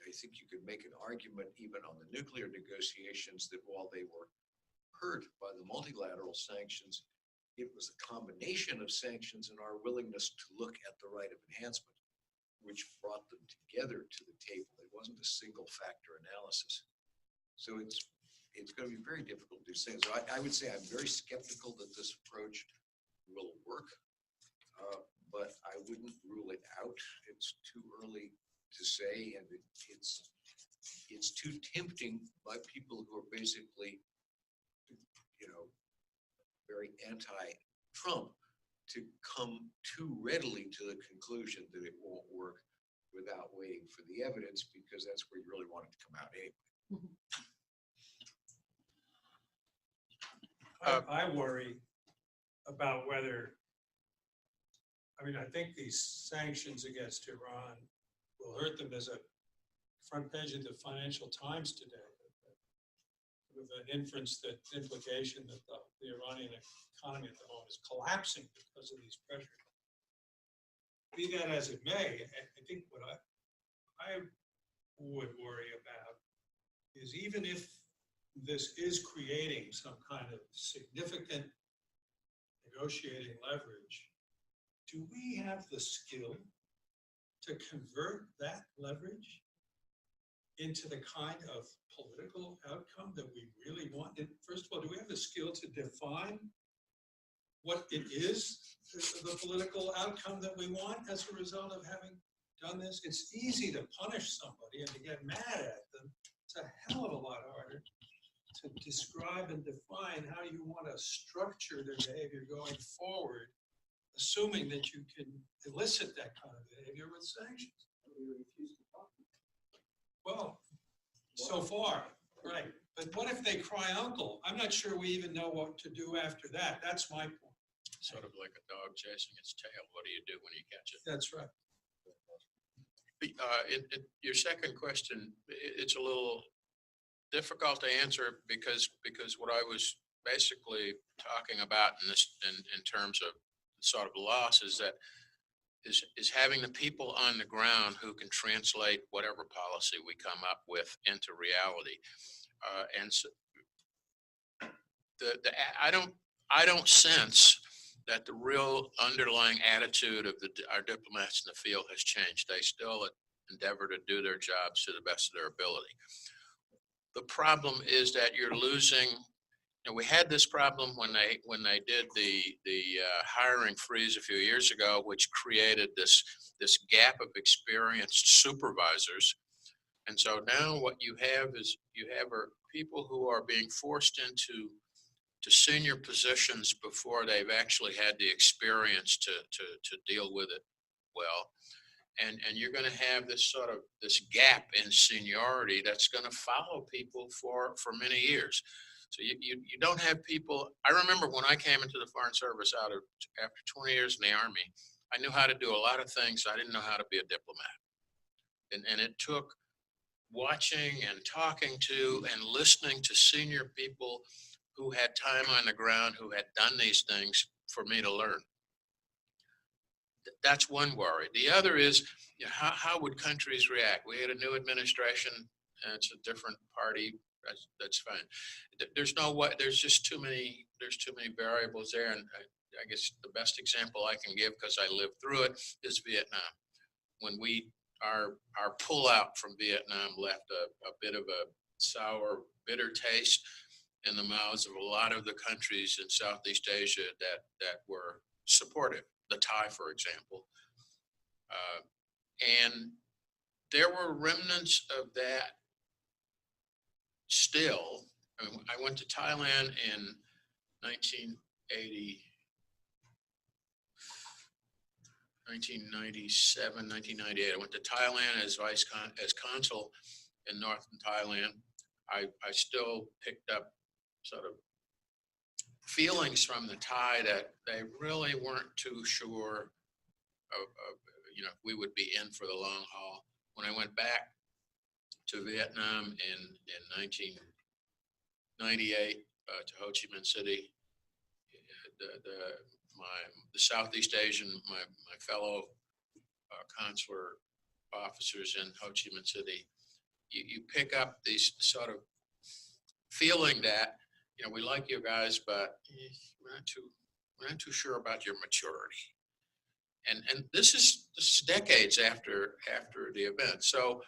I think you could make an argument even on the nuclear negotiations that while they were hurt by the multilateral sanctions, it was a combination of sanctions and our willingness to look at the right of enhancement, which brought them together to the table. It wasn't a single factor analysis. So it's going to be very difficult to do things. So I would say I'm very skeptical that this approach will work, but I wouldn't rule it out. It's too early to say, and it's too tempting by people who are basically, very anti-Trump to come too readily to the conclusion that it won't work without waiting for the evidence, because that's where you really want it to come out anyway. I worry about whether, I think these sanctions against Iran will hurt them. There's a front page of the Financial Times today with an implication that the Iranian economy at the moment is collapsing because of these pressures. Be that as it may, I think what I would worry about is, even if this is creating some kind of significant negotiating leverage, do we have the skill to convert that leverage into the kind of political outcome that we really want? And first of all, do we have the skill to define what it is, the political outcome that we want as a result of having done this? It's easy to punish somebody and to get mad at them. It's a hell of a lot harder to describe and define how you want to structure their behavior going forward, assuming that you can elicit that kind of behavior with sanctions. Well, so far, right. But what if they cry uncle? I'm not sure we even know what to do after that. That's my point. Sort of like a dog chasing its tail. What do you do when you catch it? That's right. Your second question, it's a little difficult to answer because what I was basically talking about in terms of sort of loss is that is having the people on the ground who can translate whatever policy we come up with into reality. And so I don't sense that the real underlying attitude of our diplomats in the field has changed. They still endeavor to do their jobs to the best of their ability. The problem is that you're losing. We had this problem when they did the hiring freeze a few years ago, which created this gap of experienced supervisors. And so now what you have are people who are being forced into senior positions before they've actually had the experience to deal with it well. And you're going to have this gap in seniority that's going to follow people for many years. So you don't have people. I remember when I came into the Foreign Service after 20 years in the Army, I knew how to do a lot of things. I didn't know how to be a diplomat. And it took watching and talking to and listening to senior people who had time on the ground, who had done these things for me to learn. That's one worry. The other is, how would countries react? We had a new administration, and it's a different party. That's fine. There's just too many variables there. And I guess the best example I can give, because I lived through it, is Vietnam. When our pullout from Vietnam left a bit of a sour, bitter taste in the mouths of a lot of the countries in Southeast Asia that were supportive. The Thai, for example. And there were remnants of that still. I went to Thailand in 1997, 1998. I went to Thailand as consul in northern Thailand. I still picked up sort of feelings from the Thai that they really weren't too sure of if we would be in for the long haul. When I went back to Vietnam in 1998 to Ho Chi Minh City, the Southeast Asian, my fellow consular officers in Ho Chi Minh City, you pick up these sort of feeling that, we like you guys, but we're not too sure about your maturity. And this is decades after the event. So,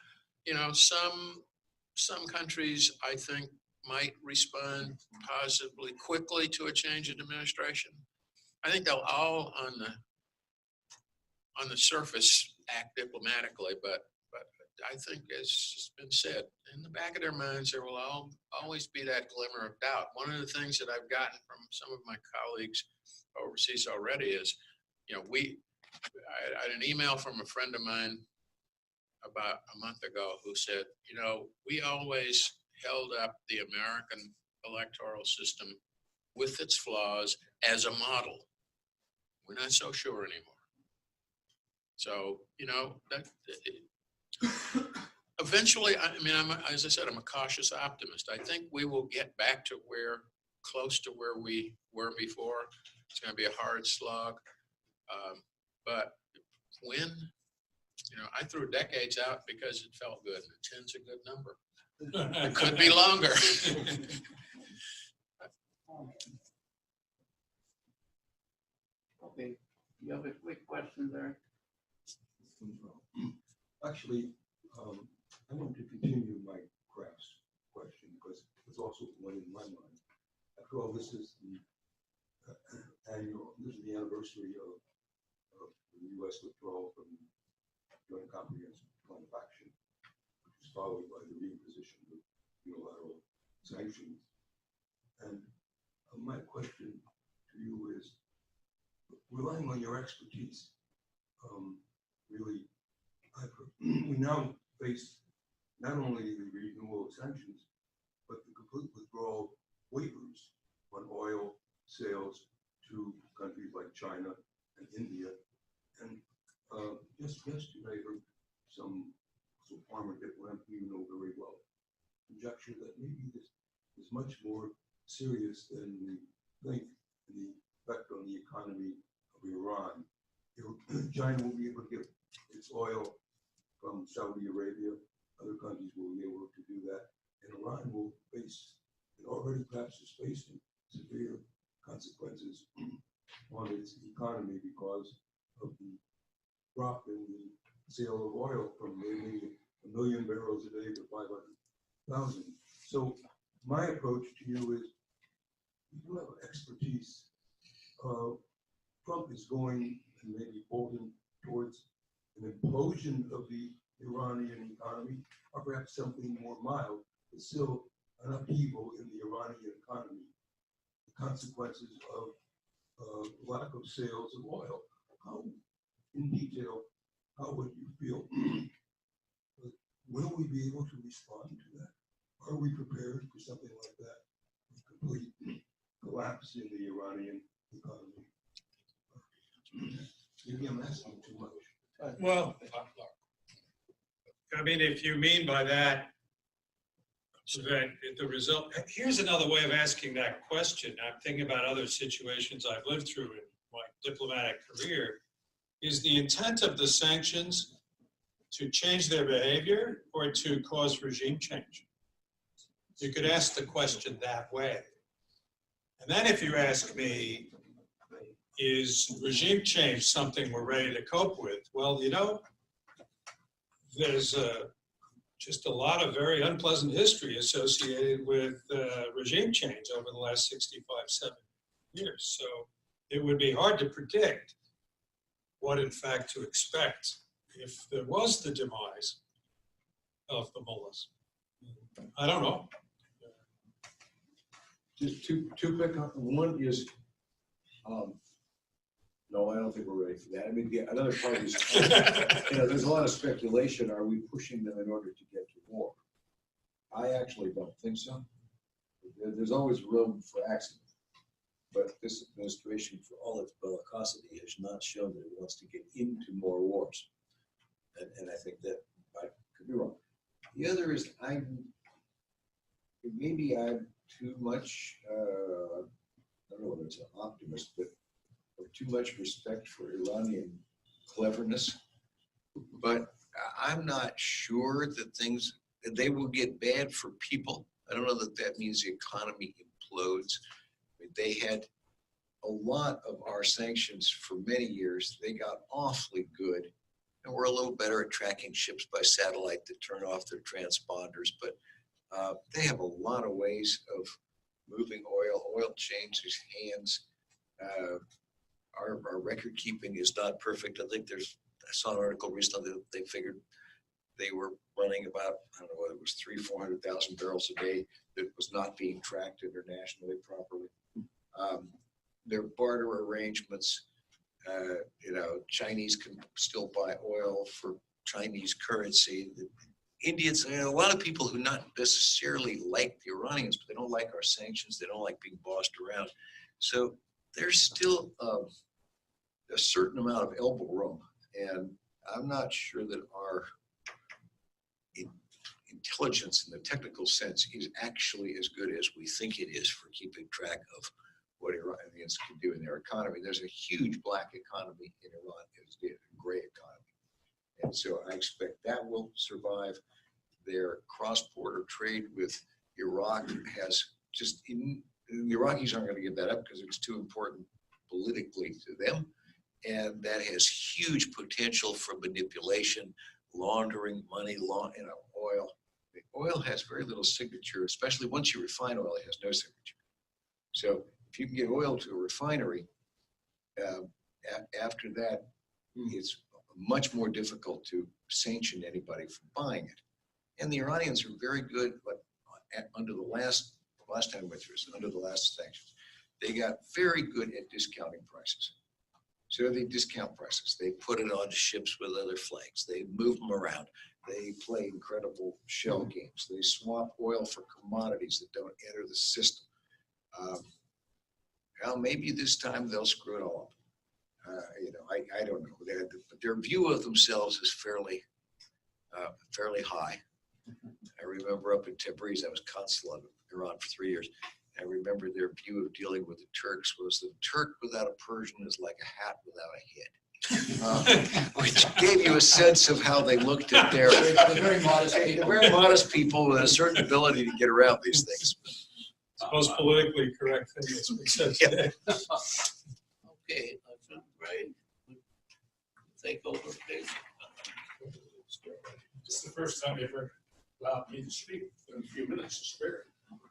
some countries, I think, might respond positively quickly to a change in administration. I think they'll all on the surface act diplomatically, but I think, as has been said, in the back of their minds, there will always be that glimmer of doubt. One of the things that I've gotten from some of my colleagues overseas already is, I had an email from a friend of mine about a month ago who said, we always held up the American electoral system with its flaws as a model. We're not so sure anymore. So, eventually, as I said, I'm a cautious optimist. I think we will get back to close to where we were before. It's going to be a hard slog. But when, I threw decades out because it felt good. 10's a good number. It could be longer. Okay, you have a quick question there? Actually, I want to continue my crafts question because it's also one in my mind. After all, this is the anniversary of the U.S. withdrawal from the Joint Comprehensive Plan of Action, which was followed by the reimposition of unilateral sanctions. And my question to you is, relying on your expertise, really, we now face not only the renewal of sanctions, but the complete withdrawal of waivers on oil sales to countries like China and India. And just yesterday, I heard some farmer diplomat you know very well conjecture that maybe this is much more serious than we think, the effect on the economy of Iran. China will be able to get its oil from Saudi Arabia. Other countries will be able to do that. And Iran will face, and already perhaps is facing, severe consequences on its economy because of the drop in the sale of oil from maybe 1 million barrels a day to 500,000. So my approach to you is, you have expertise. Trump is going and maybe holding towards an implosion of the Iranian economy, or perhaps something more mild, but still an upheaval in the Iranian economy. The consequences of lack of sales of oil. How, in detail, how would you feel? Will we be able to respond to that? Are we prepared for something like that? A complete collapse in the Iranian economy. Maybe I'm asking too much. Well, I mean, if you mean by that, that the result, here's another way of asking that question. I'm thinking about other situations I've lived through in my diplomatic career. Is the intent of the sanctions to change their behavior or to cause regime change? You could ask the question that way. And then if you ask me, is regime change something we're ready to cope with? Well, you know, there's just a lot of very unpleasant history associated with regime change over the last 65, 70 years. So it would be hard to predict what in fact to expect if there was the demise of the mullahs. I don't know. Just two quick, one is, no, I don't think we're ready for that. I mean, another part is, there's a lot of speculation. Are we pushing them in order to get to war? I actually don't think so. There's always room for accident. But this administration, for all its bellicosity, has not shown that it wants to get into more wars. And I think that I could be wrong. The other is, maybe I'm too much, I don't know whether it's an optimist, but or too much respect for Iranian cleverness. But I'm not sure that they will get bad for people. I don't know that that means the economy implodes. I mean, they had a lot of our sanctions for many years. They got awfully good. And we're a little better at tracking ships by satellite that turn off their transponders. But they have a lot of ways of moving oil. Oil changes hands. Our record keeping is not perfect. I saw an article recently that they figured they were running about, I don't know whether it was 300,000-400,000 barrels a day that was not being tracked internationally properly. Their barter arrangements, Chinese can still buy oil for Chinese currency. The Indians, a lot of people who not necessarily like the Iranians, but they don't like our sanctions. They don't like being bossed around. So there's still a certain amount of elbow room. And I'm not sure that our intelligence in the technical sense is actually as good as we think it is for keeping track of what Iranians can do in their economy. There's a huge black economy in Iran. It's a gray economy. And so I expect that will survive. Their cross-border trade with Iraq has the Iraqis aren't going to give that up because it's too important politically to them. And that has huge potential for manipulation, laundering money, oil. Oil has very little signature, especially once you refine oil, it has no signature. So if you can get oil to a refinery, after that, it's much more difficult to sanction anybody for buying it. And the Iranians are very good, but under the last time we went through this, under the last sanctions, they got very good at discounting prices. So they discount prices. They put it on ships with other flags. They move them around. They play incredible shell games. They swap oil for commodities that don't enter the system. Well, maybe this time they'll screw it all up. I don't know. But their view of themselves is fairly high. I remember up in Tabriz, I was consul of Iran for 3 years. I remember their view of dealing with the Turks was the Turk without a Persian is like a hat without a head, which gave you a sense of how they looked at their Very modest people. very modest people with a certain ability to get around these things. It's the most politically correct thing that's been said today. Okay, I feel great. Take over, please. It's the first time you ever allowed me to speak in a few minutes to spare.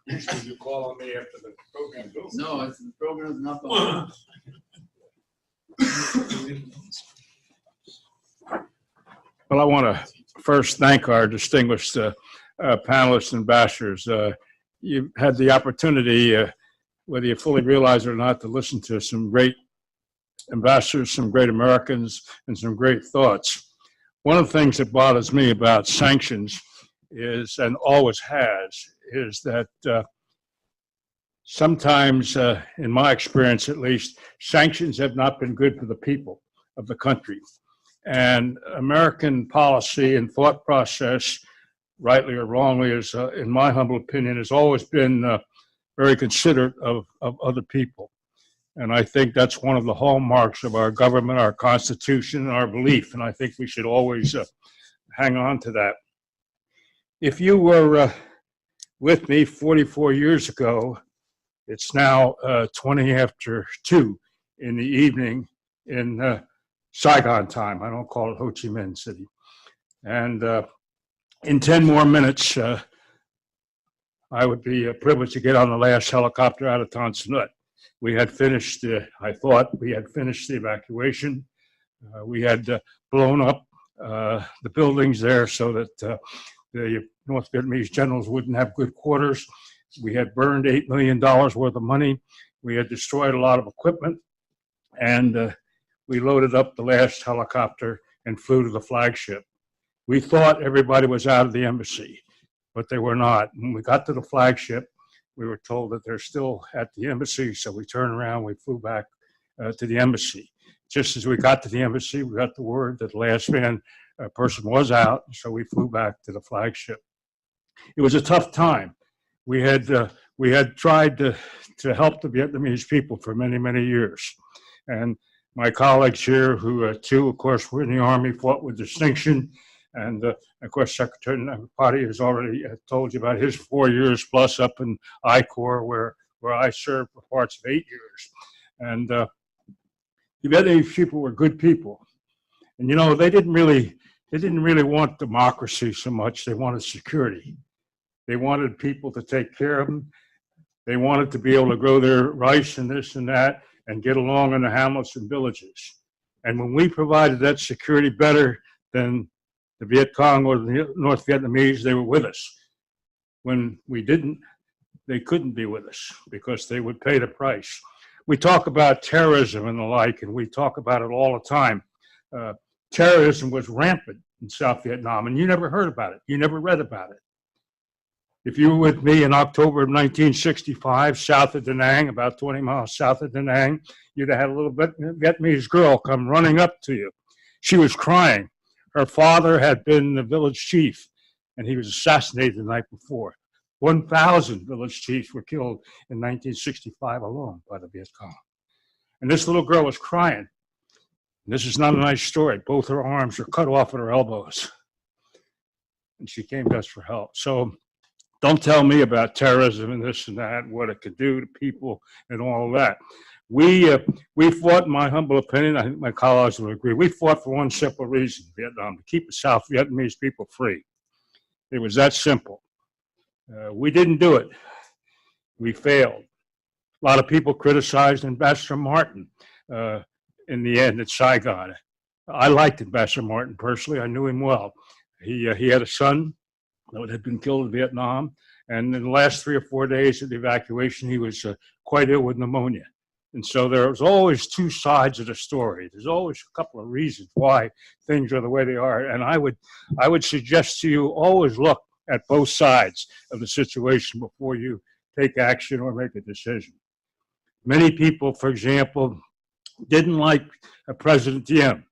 Usually you call on me after the program goes. No, the program's not going. Well, I want to first thank our distinguished panelists and ambassadors. You've had the opportunity, whether you fully realize it or not, to listen to some great ambassadors, some great Americans, and some great thoughts. One of the things that bothers me about sanctions is, and always has, is that sometimes, in my experience at least, sanctions have not been good for the people of the country. And American policy and thought process, rightly or wrongly, is, in my humble opinion, has always been very considerate of other people. And I think that's one of the hallmarks of our government, our Constitution, and our belief. And I think we should always hang on to that. If you were with me 44 years ago, it's now 20 after 2 in the evening in Saigon time. I don't call it Ho Chi Minh City. And in 10 more minutes, I would be privileged to get on the last helicopter out of Tan Son Nhut. We had finished, I thought we had finished the evacuation. We had blown up the buildings there so that the North Vietnamese generals wouldn't have good quarters. We had burned $8 million worth of money. We had destroyed a lot of equipment. And we loaded up the last helicopter and flew to the flagship. We thought everybody was out of the embassy, but they were not. When we got to the flagship, we were told that they're still at the embassy, so we turned around, we flew back to the embassy. Just as we got to the embassy, we got the word that the last person was out, so we flew back to the flagship. It was a tough time. We had tried to help the Vietnamese people for many, many years. And my colleagues here, who too, of course, were in the Army, fought with distinction. And of course, Secretary Napati has already told you about his 4 years plus up in I Corps, where I served for parts of 8 years. And the Vietnamese people were good people. And you know, they didn't really want democracy so much. They wanted security. They wanted people to take care of them. They wanted to be able to grow their rice and this and that and get along in the hamlets and villages. And when we provided that security better than the Viet Cong or the North Vietnamese, they were with us. When we didn't, they couldn't be with us because they would pay the price. We talk about terrorism and the like, and we talk about it all the time. Terrorism was rampant in South Vietnam, and you never heard about it. You never read about it. If you were with me in October of 1965, south of Da Nang, about 20 miles south of Da Nang, you'd have had a little Vietnamese girl come running up to you. She was crying. Her father had been the village chief, and he was assassinated the night before. 1,000 village chiefs were killed in 1965 alone by the Viet Cong. And this little girl was crying. And this is not a nice story. Both her arms were cut off at her elbows. And she came to us for help. So don't tell me about terrorism and this and that, what it could do to people and all of that. We fought, in my humble opinion, I think my colleagues will agree, we fought for one simple reason, Vietnam, to keep the South Vietnamese people free. It was that simple. We didn't do it. We failed. A lot of people criticized Ambassador Martin in the end at Saigon. I liked Ambassador Martin personally. I knew him well. He had a son that had been killed in Vietnam, and in the last 3 or 4 days of the evacuation, he was quite ill with pneumonia. And so there's always two sides of the story. There's always a couple of reasons why things are the way they are. And I would suggest to you always look at both sides of the situation before you take action or make a decision. Many people, for example, didn't like President Diem,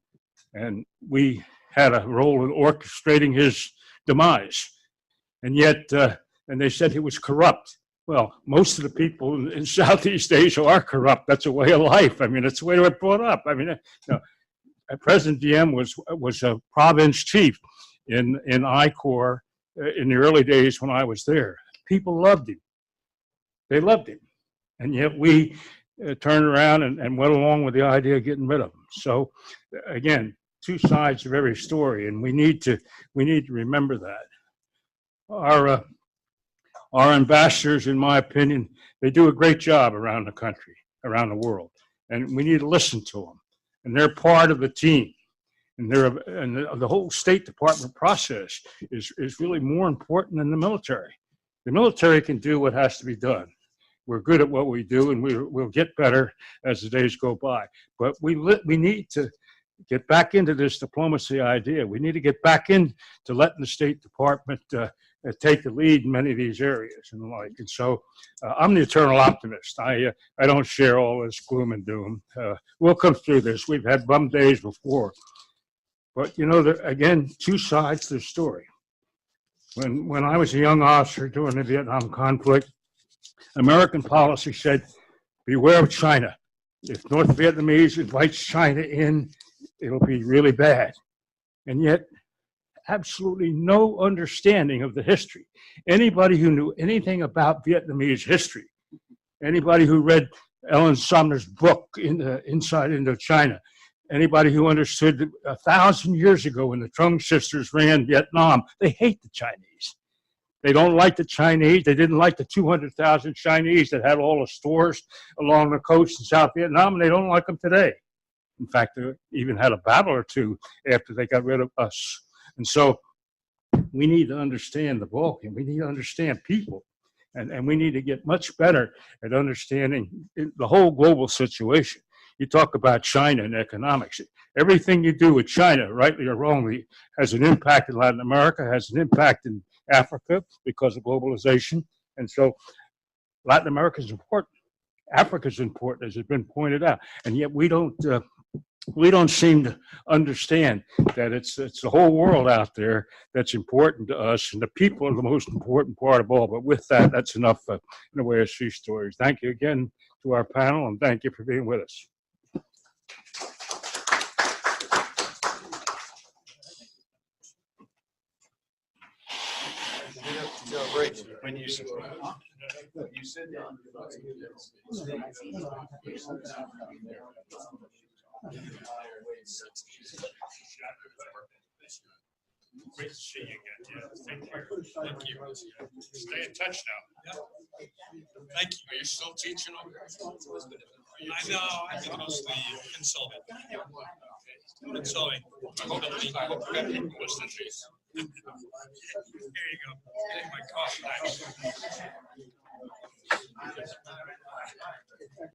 and we had a role in orchestrating his demise. And yet, and they said he was corrupt. Well, most of the people in Southeast Asia are corrupt. That's a way of life. I mean, it's the way they were brought up. I mean, President Diem was a province chief in I Corps in the early days when I was there. People loved him. They loved him. And yet we turned around and went along with the idea of getting rid of him. So again, two sides of every story, and we need to remember that. Our ambassadors, in my opinion, they do a great job around the country, around the world, and we need to listen to them. And they're part of the team, and the whole State Department process is really more important than the military. The military can do what has to be done. We're good at what we do, and we'll get better as the days go by. But we need to get back into this diplomacy idea. We need to get back into letting the State Department take the lead in many of these areas and the like. And so I'm the eternal optimist. I don't share all this gloom and doom. We'll come through this. We've had bum days before. But, you know, again, two sides to the story. When I was a young officer during the Vietnam conflict, American policy said, beware of China. If North Vietnamese invites China in, it'll be really bad. And yet, absolutely no understanding of the history. Anybody who knew anything about Vietnamese history, anybody who read Ellen Sumner's book, Inside Indochina, anybody who understood that 1,000 years ago when the Trung sisters ran Vietnam, they hate the Chinese. They don't like the Chinese. They didn't like the 200,000 Chinese that had all the stores along the coast in South Vietnam, and they don't like them today. In fact, they even had a battle or two after they got rid of us. And so we need to understand the Balkan. We need to understand people. And we need to get much better at understanding the whole global situation. You talk about China and economics. Everything you do with China, rightly or wrongly, has an impact in Latin America, has an impact in Africa because of globalization. And so Latin America is important. Africa is important, as has been pointed out. And yet we don't seem to understand that it's the whole world out there that's important to us, and the people are the most important part of all. But with that, that's enough in the way of sea stories. Thank you again to our panel, and thank you for being with us. When you said great to see you again. Yeah, thank you. Thank you. Stay in touch now. Yeah. Thank you. Are you still teaching over there? I know. I think mostly consulting. Consulting. Here you go. Getting my coffee. Nice.